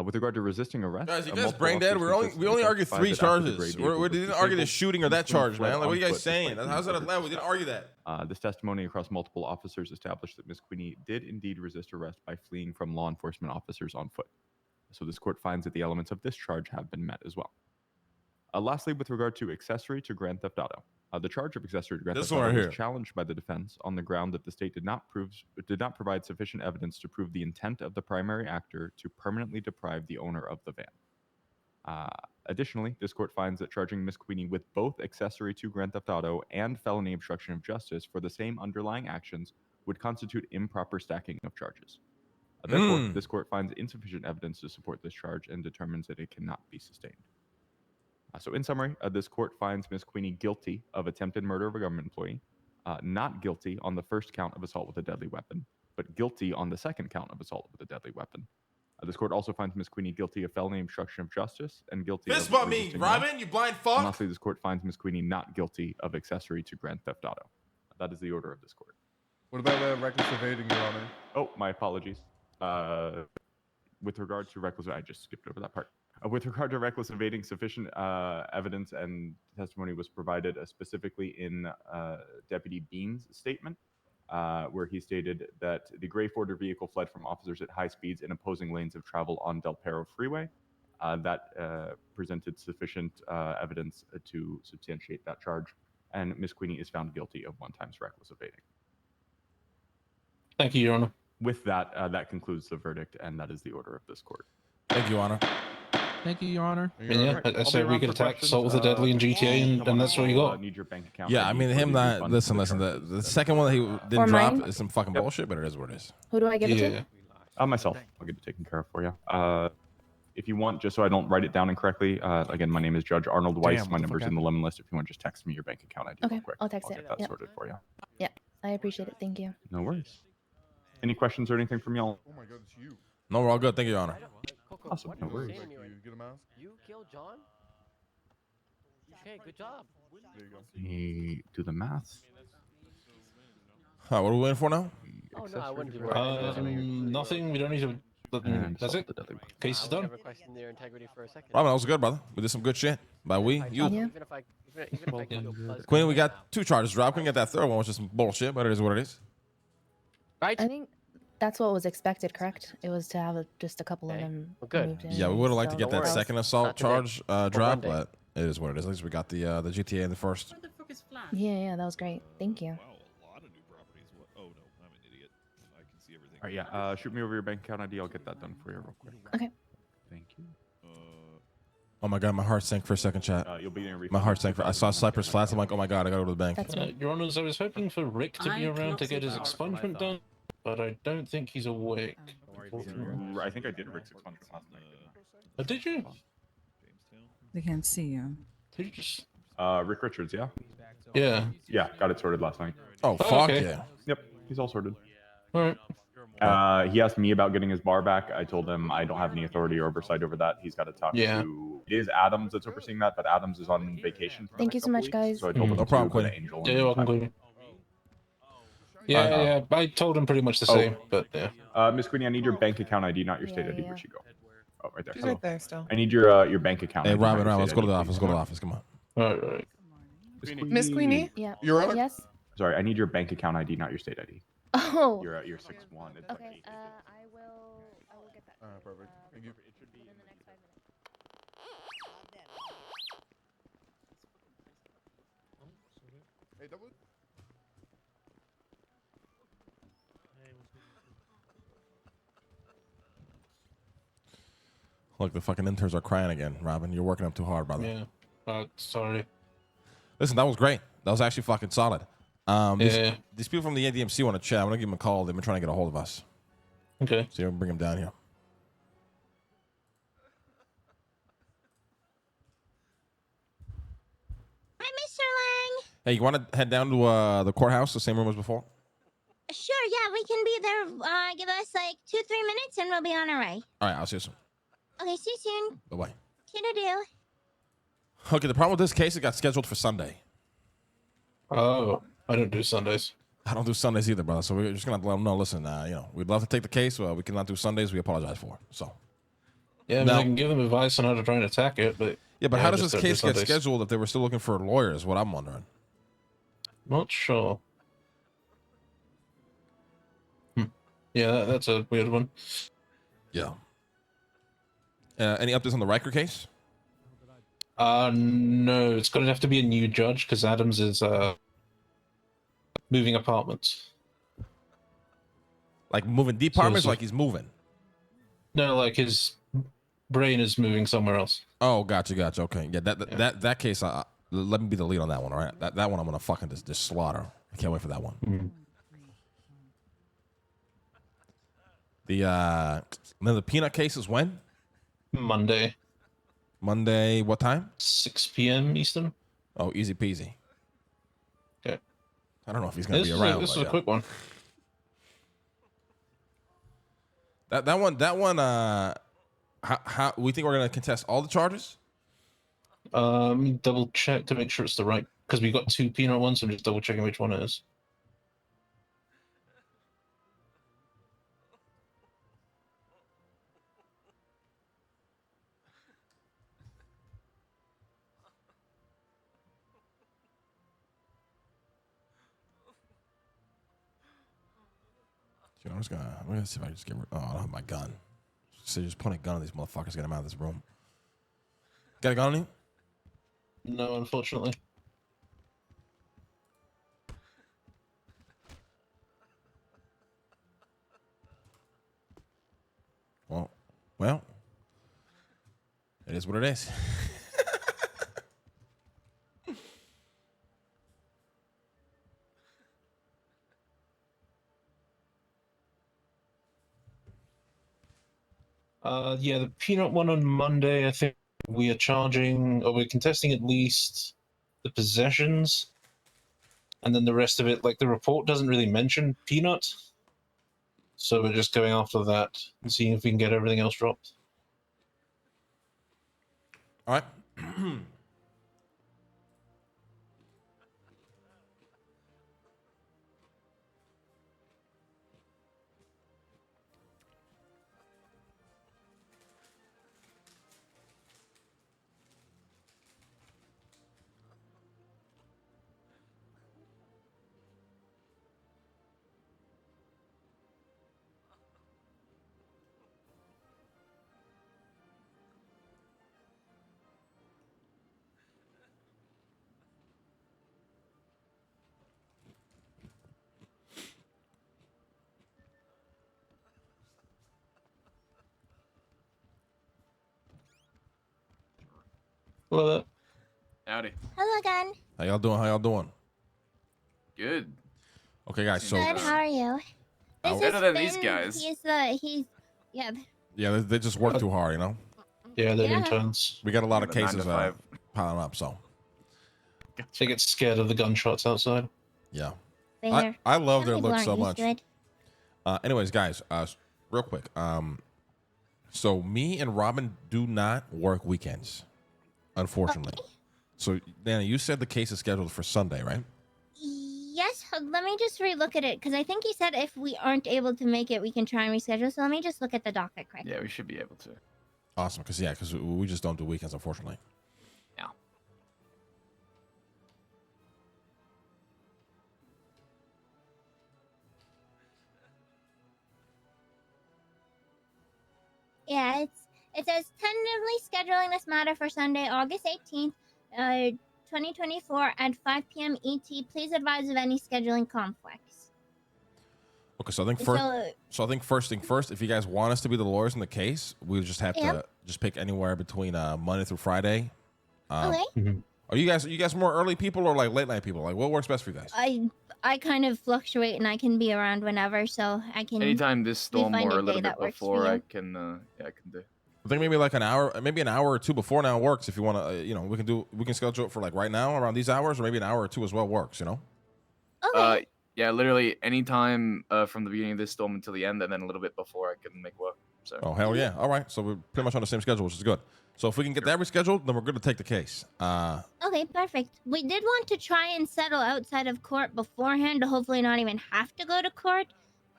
With regard to resisting arrest, Guys, you guys brain dead? We only argued 3 charges. We didn't argue the shooting or that charge, man. Like, what are you guys saying? How's that allowed? We didn't argue that. This testimony across multiple officers established that Miss Queenie did indeed resist arrest by fleeing from law enforcement officers on foot. So this court finds that the elements of this charge have been met as well. Lastly, with regard to accessory to grand theft auto, the charge of accessory to grand theft auto was challenged by the defense on the ground that the state did not provide sufficient evidence to prove the intent of the primary actor to permanently deprive the owner of the van. Additionally, this court finds that charging Miss Queenie with both accessory to grand theft auto and felony obstruction of justice for the same underlying actions would constitute improper stacking of charges. Therefore, this court finds insufficient evidence to support this charge and determines that it cannot be sustained. So in summary, this court finds Miss Queenie guilty of attempted murder of a government employee, not guilty on the first count of assault with a deadly weapon, but guilty on the second count of assault with a deadly weapon. This court also finds Miss Queenie guilty of felony obstruction of justice and guilty of bump me, Robin, arrest. you blind fuck! And lastly, this court finds Miss Queenie not guilty of accessory to grand theft auto. That is the order of this court. What about reckless evading, Your Honor? Oh, my apologies. With regard to reckless, I just skipped over that part. With regard to reckless evading, sufficient evidence and testimony was provided specifically in Deputy Bean's statement, where he stated that the gray Ford vehicle fled from officers at high speeds in opposing lanes of travel on Del Perro Freeway. That presented sufficient evidence to substantiate that charge, and Ms. Queenie is found guilty of 1 times reckless evading. Thank you, Your Honor. With that, that concludes the verdict, and that is the order of this court. Thank you, Honor. Thank you, Your Honor. And yeah, I said we could attack assault with a deadly in GTA, and that's what you got. Need your bank account. Yeah, I mean, him not. Listen. The second one that he didn't Or drop mine? is some fucking bullshit, but it is what it is. Who do I give it to? Myself. I'll get it taken care of for you. If you want, just so I don't write it down incorrectly, again, my name is Judge Arnold Weiss. Damn, My what the number's fuck in the lemon list. If you want, just text me your bank account ID Okay, real quick. I'll text I'll it. get that Yep. sorted for you. Yeah, I appreciate it. Thank you. No worries. Any questions or anything from y'all? Oh my god, it's you. No, we're all good. Thank you, Your Honor. Coco, Awesome, what no are you worries. saying to me right You get a mask? You killed John? Okay, good job. There you go. Let me do the math. What are we waiting for now? Oh, no, I wouldn't do it. Nothing. We don't need to. That's it. Case is done. Never question their integrity for a second. Robin, that was good, brother. We did some good shit. By we, you. Even if I kill Buzz, Queen, we got 2 charges dropped. Couldn't get that third one, which is some bullshit, but it is what it is. Right? I think that's what was expected, correct? It was to have just a couple of them. good. moved in, Yeah, we would have liked to so get that that was- second assault Not today. charge dropped, Monday. but it is what it is. At least we got the GTA in the first. What the fuck is Flash? Yeah, that was great. Thank you. All right, yeah. Shoot me over your bank account ID. I'll get that done for you real quick. Okay. Thank you. Oh my god, my heart sank for a second, chat. You'll be in a My heart sank. I saw Cypress Flats. I'm like, oh my god, I gotta go to the bank. Your Honors, I was hoping for Rick to be I around cannot to get see his that. expungement done, but I don't think he's awake. I think I did Rick's expungement last night. Didn't Oh, did you? They can't see you. Did you just? Rick Richards, yeah? Yeah. Yeah, got it sorted last night. Oh, fuck okay. yeah. Yep, he's all sorted. All right. He asked me about getting his bar back. I told him I don't have any authority or oversight over that. He's got to talk to. It is Adams that's overseeing that, but Adams is on vacation. For the Thank you next so much, couple weeks, guys. So I told him No to problem, go to Quinn. Angel. Yeah, and you're welcome, talk. Queen. Yeah. I told him pretty much the same, but yeah. Miss Queenie, I need your bank account ID, not your state Yeah, ID. yeah. Where'd she go? Oh, right there. She's Hello. right there still. I need your bank account. Hey, ID, not Robin, your Robin, let's state go to the ID, office. please. Go to the office. Come on. All right. Miss Queenie? Yeah. Your Honor? Yes. Sorry, I need your bank account ID, not your state ID. Oh. You're 6'1". It's like Okay. 8. I will get that. Perfect. Thank you. Within the next 5 minutes. Hey, double. Look, the fucking interns are crying again, Robin. You're working up too hard, brother. Yeah. Sorry. Listen, that was great. That was actually fucking solid. Yeah. These people from the ADMC want to chat. I'm gonna give them a call. They've been trying to get a hold of us. Okay. So you're gonna bring them down here. Hi, Mr. Lang. Hey, you want to head down to the courthouse, the same room as before? Sure, yeah, we can be there. Give us like 2-3 minutes and we'll be on our way. All right, I'll see you soon. Okay, see you soon. Bye bye. Toodle-doo. Okay, the problem with this case, it got scheduled for Sunday. Oh, I don't do Sundays. I don't do Sundays either, brother. So we're just gonna have to let them know. Listen, we'd love to take the case. We cannot do Sundays. We apologize for it. So. Yeah, I mean, Now- I can give them advice on how to try and attack it, but Yeah, but how does just this don't do case get Sundays. scheduled if they were still looking for lawyers? What I'm wondering. Not sure. Yeah, that's a weird one. Yeah. Any updates on the Riker case? No, it's going to have to be a new judge because Adams is moving apartments. Like moving departments, So- like he's moving. No, like his brain is moving somewhere else. Oh, gotcha. Okay, yeah, that case. Let me be the lead on that one. All right, that one I'm gonna fucking just slaughter. I can't wait for that one. Then the peanut case is when? Monday. Monday, what time? 6 p.m. Eastern. Oh, easy peasy. Okay. I don't know if he's gonna This be is around. this is but a yeah. quick one. That one. How we think we're gonna contest all the charges? Double check to make sure it's the right because we got 2 peanut ones. So I'm just double checking which one it is. I'm gonna see if I can just get. Oh, I don't have my gun. So just point a gun on these motherfuckers. Get them out of this room. Got a gun on you? No, unfortunately. Well, it is what it is. Yeah, the peanut one on Monday, I think we are charging, or we're contesting at least the possessions. And then the rest of it, like the report doesn't really mention peanut. So we're just going after that and seeing if we can get everything else dropped. All right. Hello. Howdy. Hello again. How y'all doing? How y'all doing? Good. Okay, guys. So Good. How are you? This better is than these Finn. guys. He's yeah. yeah, they just work too hard, you know. Yeah, they're Yeah. interns. We got a lot Yeah, of the 9 to cases 5. piling up. So They get scared of the gunshots outside. yeah, Fair. I love Some their people look aren't so used much. to it. Anyways, guys, real quick. So me and Robin do not work weekends, unfortunately. So Dana, you said the case is scheduled for Sunday, right? Yes. Let me just relook at it because I think he said if we aren't able to make it, we can try and reschedule. So let me just look at the docket quick. Yeah, we should be able to. Awesome, because we just don't do weekends, unfortunately. Yeah. Yeah, it says tentatively scheduling this matter for Sunday, August 18th, 2024 at 5 p.m. ET. Please advise of any scheduling conflicts. Okay, so I think first thing first, if you guys want us to be the lawyers in the case, we just have to just pick anywhere between Monday through Friday. Okay. Are you guys more early people or like late night people? Like what works best for you guys? I kind of fluctuate and I can be around whenever, so I can. Anytime this storm find or a a little day bit that works for before, I you. can do. I think maybe like an hour or two before now works. If you want to, we can schedule it for like right now around these hours, or maybe an hour or two as well works. You know. Okay. Yeah, literally anytime from the beginning of this storm until the end, and then a little bit before I can make work. So. Oh hell yeah! All right, so we're pretty much on the same schedule, which is good. So if we can get that rescheduled, then we're good to take the case. Okay, perfect. We did want to try and settle outside of court beforehand to hopefully not even have to go to court.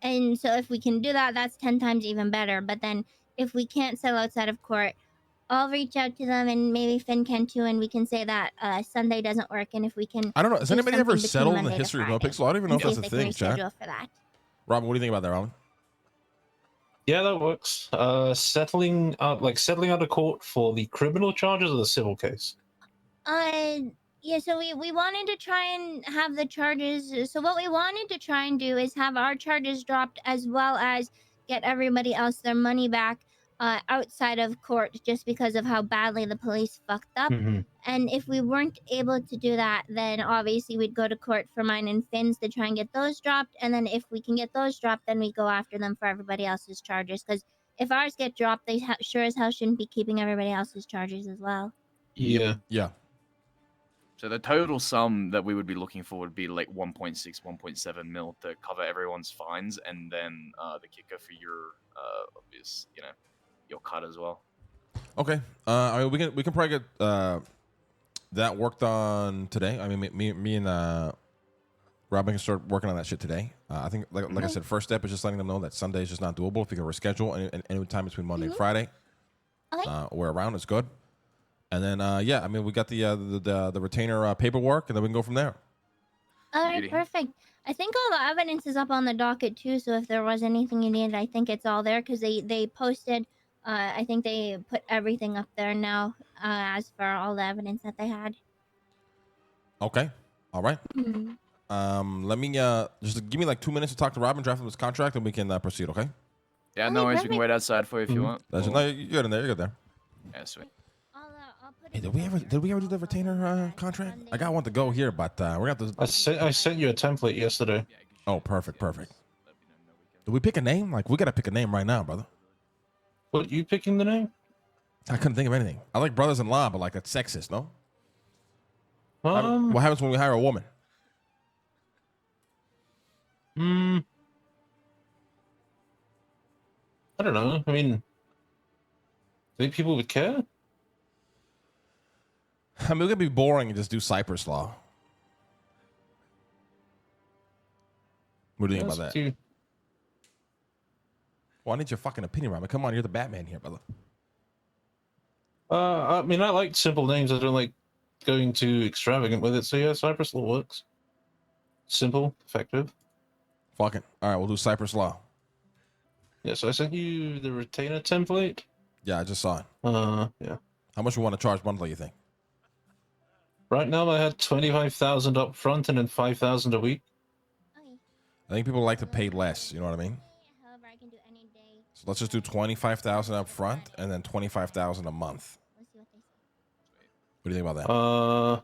And so if we can do that, that's 10 times even better. But then if we can't settle outside of court, I'll reach out to them and maybe Finn can too, and we can say that Sunday doesn't work. And if we can, I don't know. Has do anybody ever something between settled in the Monday to history of Friday, NoPixel? I don't even know if and that's see a they can thing, Jack. reschedule for that. Robin, what do you think about that, Robin? Yeah, that works. Settling out of court for the criminal charges or the civil case? Yeah, so we wanted to try and have the charges. So what we wanted to try and do is have our charges dropped as well as get everybody else their money back outside of court just because of how badly the police fucked up. And if we weren't able to do that, then obviously we'd go to court for mine and Finn's to try and get those dropped. And then if we can get those dropped, then we go after them for everybody else's charges. Because if ours get dropped, they sure as hell shouldn't be keeping everybody else's charges as well. Yeah. Yeah. So the total sum that we would be looking for would be like 1.6, 1.7 mil to cover everyone's fines, and then the kicker for your obvious, your cut as well. Okay. I mean, we can probably get that worked on today. I mean, me and Robin can start working on that shit today. I think, like I said, first step is just letting them know that Sunday is just not doable. If you can reschedule any time between Monday and Friday, we're around. It's good. And then, I mean, we got the retainer paperwork, and then we can go from there. All right, Beauty. perfect. I think all the evidence is up on the docket too. So if there was anything you needed, I think it's all there because they posted. I think they put everything up there now. As for all the evidence that they had. Okay. All right. Mhm. Let me just give me like 2 minutes to talk to Robin, draft him his contract, and we can proceed. Okay. Yeah, no worries. We can wait outside for you if you want. No, you're good in there. You're good there. Yeah, sweet. Hey, did we ever do the retainer contract? I got one to go here, but we got to. I sent you a template yesterday. Oh, perfect. Did we pick a name? Like we gotta pick a name right now, brother. What, you picking the name? I couldn't think of anything. I like brothers-in-law, but like that's sexist, no? What happens when we hire a woman? I don't know. I mean, think people would care? I mean, we're gonna be boring and just do Cypress law. What do you think about that? Well, I need your fucking opinion, Robin. Come on, you're the Batman here, brother. I mean, I like simple names. I don't like going too extravagant with it. So yeah, Cypress Law works. Simple, effective. Fucking. All right, we'll do Cypress law. Yeah, so I sent you the retainer template. Yeah, I just saw it. Yeah. How much you want to charge monthly, you think? Right now, I had 25,000 up front and then 5,000 a week. I think people like to pay less. You know what I mean? However, I can do any day. So let's just do 25,000 up front and then 25,000 a month. Let's see what they say. What do you think about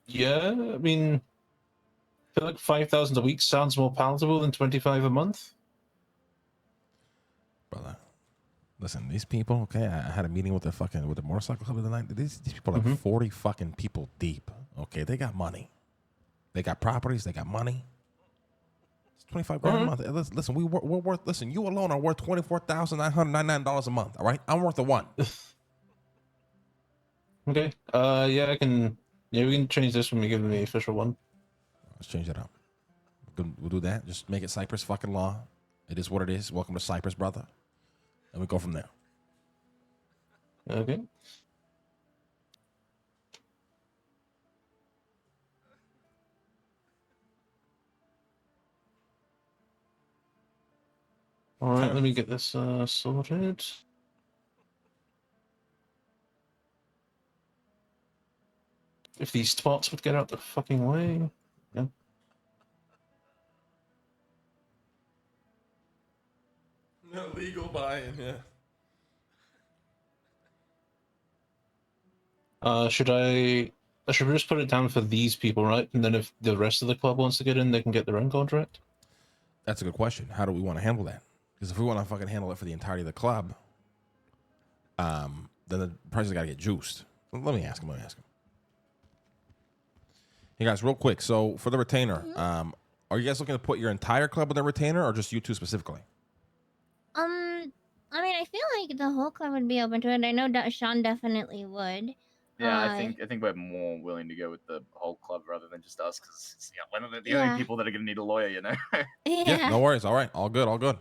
that? Yeah. I mean, I feel like 5,000 a week sounds more palatable than 25 a month. Brother, listen, these people. Okay, I had a meeting with the motorcycle club the night. These people are like 40 fucking people deep. Okay, they got money. They got properties. They got money. It's 25 grand a month. Listen, we're worth. Listen, you alone are worth $24,999 a month. All right, I'm worth the one. Okay. Yeah, I can. Yeah, we can change this when we give them the official one. Let's change it up. We'll do that. Just make it Cypress fucking law. It is what it is. Welcome to Cypress, brother. And we go from there. Okay. All right, let me get this sorted. If these spots would get out the fucking way. Yeah. Illegal buy-in, yeah. Should we just put it down for these people, right? And then if the rest of the club wants to get in, they can get their own contract? That's a good question. How do we want to handle that? Because if we want to fucking handle it for the entirety of the club, then the prices got to get juiced. Let me ask him. Hey guys, real quick. So for the retainer, are you guys looking to put your entire club with a retainer, or just you two specifically? I mean, I feel like the whole club would be open to it. I know Sean definitely would. Yeah, I think we're more willing to go with the whole club rather than just us, because we're not the only people that are going to need a lawyer, you know. Yeah, no worries. All right, all good. Perfect.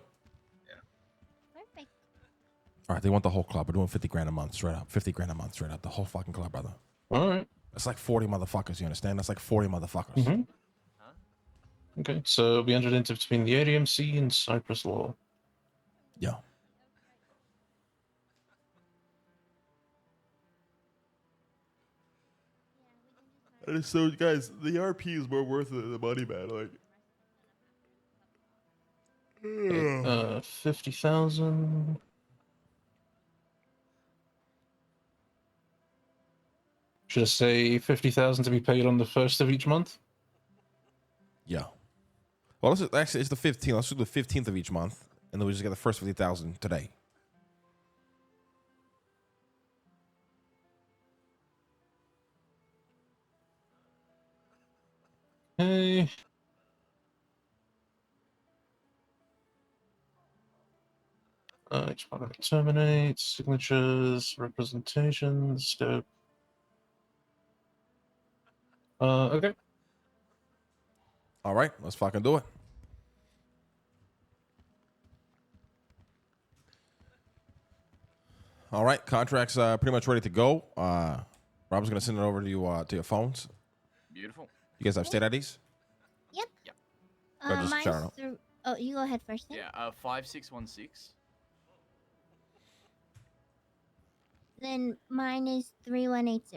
All right, they want the whole club. We're doing 50 grand a month straight up. 50 grand a month straight up. The whole fucking club, brother. All right. That's like 40 motherfuckers. You understand? That's like 40 motherfuckers. Mm-hmm. Okay, so we entered into between the ADMC and Cypress Law. Yeah. So, guys, the RP is more worth the money, man. Like, 50,000. Should I say 50,000 to be paid on the 1st of each month? yeah. Well, it's the 15th. Let's do the 15th of each month, and then we just get the first 50,000 today. Hey. Each one terminate, signatures, representation, scope. Okay. All right, let's fucking do it. All right, contract's pretty much ready to go. Rob's gonna send it over to you to your phones. Beautiful. You guys have state IDs? Yep. Yep. Or just Mine's general? oh, you go ahead first. Then. Yeah. 5616. Then mine is 3180.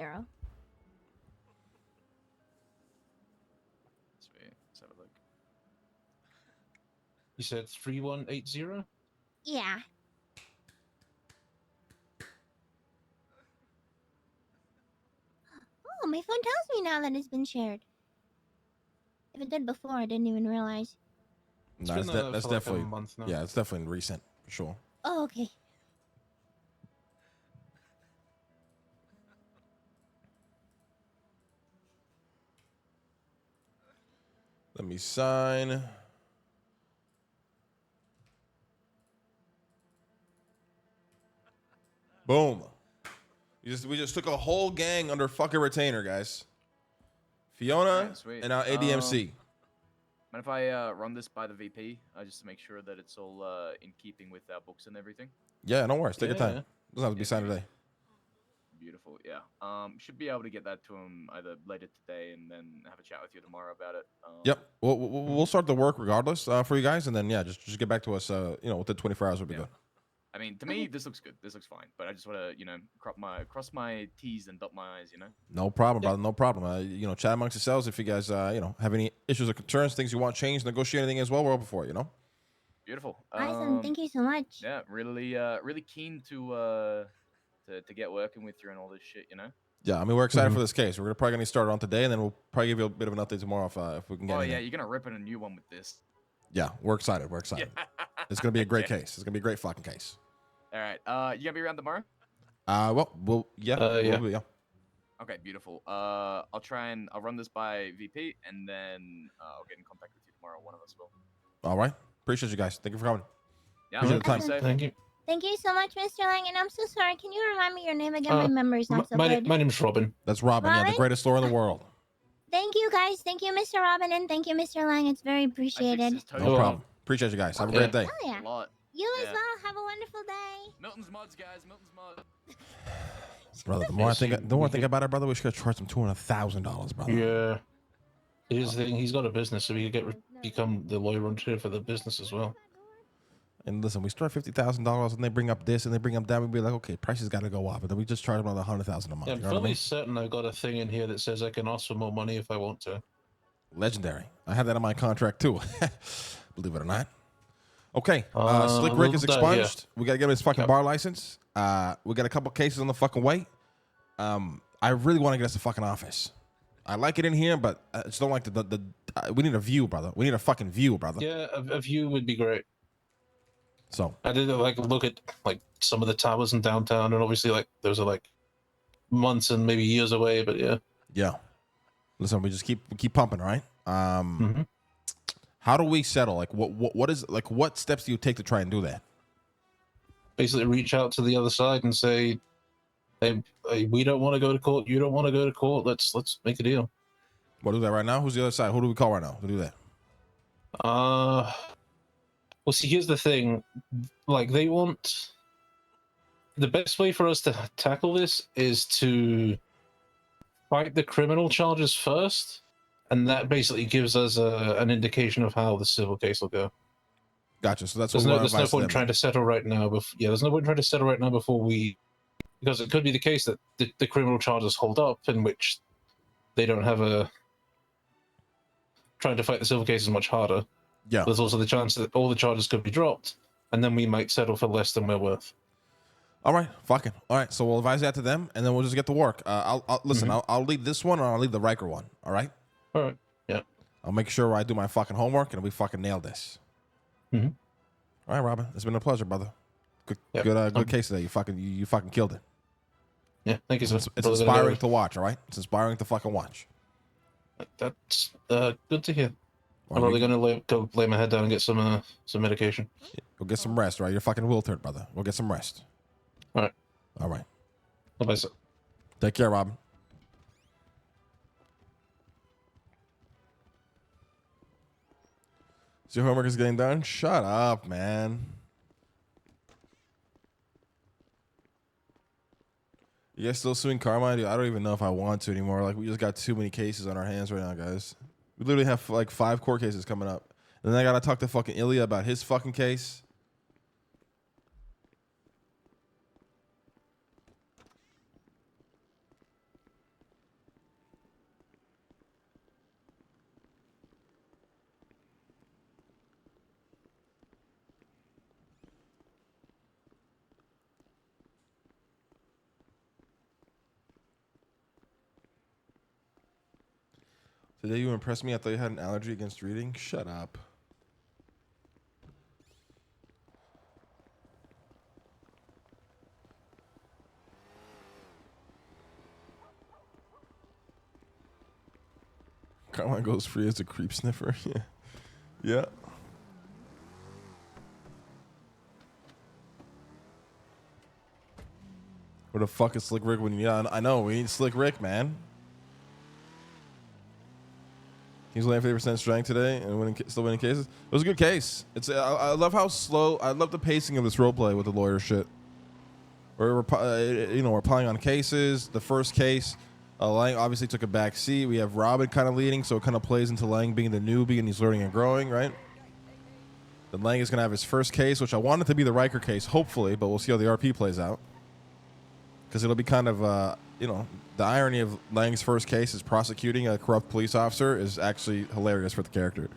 Sweet. Let's have a look. You said 3180? Yeah. Oh, my phone tells me now that it's been shared. If it did before, I didn't even realize. No, been, that's for like a definitely month now. yeah, it's definitely recent for sure. Oh, okay. Let me sign. Boom. We just took a whole gang under fucking retainer, guys. Fiona Alright, sweet. and now ADMC. Mind if I run this by the VP just to make sure that it's all in keeping with our books and everything? Yeah, no worries. Take your time. Yeah. Doesn't have to be signed today. Beautiful. Yeah. Should be able to get that to him either later today and then have a chat with you tomorrow about it. Yep. We'll start the work regardless for you guys, and then yeah, just get back to us. Within 24 hours would be good. I mean, to me, this looks good. This looks fine. But I just want to, cross my T's and dot my I's, No problem, brother. No problem. Chat amongst yourselves if you guys, have any issues or concerns, things you want changed, negotiate anything as well. We're open for it. Beautiful. Awesome. Thank you so much. Yeah, really keen to get working with you and all this shit, Yeah, I mean, we're excited for this case. We're probably gonna get started on today, and then we'll probably give you a bit of an update tomorrow if we can get. Oh anything. yeah, you're gonna rip in a new one with this. Yeah, we're excited. We're excited. It's gonna be a great case. It's gonna be a great fucking case. All right. You gonna be around tomorrow? We'll yeah. yeah. Okay, beautiful. I'll run this by VP, and then I'll get in contact with you tomorrow. One of us will. All right. Appreciate you guys. Thank you for coming. Yeah, Appreciate the time. safe. Thank you. Thank you so much, Mr. Lang. And I'm so sorry. Can you remind me your name again? My memory's not so my good. name's Robin. That's Robin. Yeah, the Robin? greatest lawyer in the world. Thank you, guys. Thank you, Mr. Robin, and thank you, Mr. Lang. It's very appreciated. No problem. Appreciate you guys. Have a great day. Oh, yeah. A lot. You as Yeah. well. Have a wonderful day. Milton's mods, guys. Milton's mods. Brother, the more I think about it, brother, we should charge him $200,000, brother. Yeah. Here's the thing. He's got a business, so he can become the lawyer on chair for the business as well. And listen, we start $50,000, and they bring up this and they bring up that. We'd be like, okay, prices got to go up, but then we just charge them another $100,000 a month. Yeah, you I'm know what I fairly mean? certain I've got a thing in here that says I can ask for more money if I want to. Legendary. I have that in my contract too. Believe it or not. Okay, Slick Rick is yeah. expunged. We got to get him his fucking bar license. We got a couple cases on the fucking way. I really want to get us a fucking office. I like it in here, but I just don't like the we need a view, brother. We need a fucking view, brother. Yeah, a view would be great. So I did look at some of the towers in downtown, and obviously those are months and maybe years away, but yeah. Yeah. Listen, we just keep pumping, all right? How do we settle? What steps do you take to try and do that? Basically, reach out to the other side and say, "Hey, we don't want to go to court. You don't want to go to court. Let's make a deal." We'll do that right now. Who's the other side? Who do we call right now to do that? Well, see, here's the thing. They want the best way for us to tackle this is to fight the criminal charges first, and that basically gives us an indication of how the civil case will go. Gotcha. So that's There's what no point in trying to settle right now. There's no point in trying to settle right now because it could be the case that the criminal charges hold up, in which they don't have trying to fight the civil case is much harder. Yeah. There's also the chance that all the charges could be dropped, and then we might settle for less than we're worth. All right, fucking. All right, so we'll advise that to them, and then we'll just get to work. I'll listen. I'll lead this one, or I'll lead the Riker one. All right. All right. Yeah. I'll make sure I do my fucking homework, and we fucking nail this. All right, Robin. It's been a pleasure, brother. Good case today. You fucking killed it. Yeah, thank you, sir. It's inspiring to watch. All right, it's inspiring to fucking watch. That's good to hear. I'm probably gonna go lay my head down and get some medication. Go get some rest, right? You're fucking wilted, brother. We'll get some rest. All right. All right. Bye, sir. Take care, Robin. So your homework is getting done? Shut up, man. You guys still suing Carmine? Dude, I don't even know if I want to anymore. Like, we just got too many cases on our hands right now, guys. We literally have like 5 court cases coming up. And then I gotta talk to fucking Ilya about his fucking case. Today you impressed me. I thought you had an allergy against reading. Shut up. Carmine goes free as a creep sniffer. Yeah. Yeah. Where the fuck is Slick Rick when you... Yeah, I know. We need Slick Rick, man. He's only at 50% strength today and still winning cases. It was a good case. I love how slow... I love the pacing of this roleplay with the lawyer shit. We're piling on cases. The first case, Lang obviously took a back seat. We have Robin kind of leading, so it kind of plays into Lang being the newbie and he's learning and growing, right? Then Lang is going to have his first case, which I want it to be the Riker case, hopefully, but we'll see how the RP plays out. Because it'll be kind of, the irony of Lang's first case is prosecuting a corrupt police officer is actually hilarious for the character.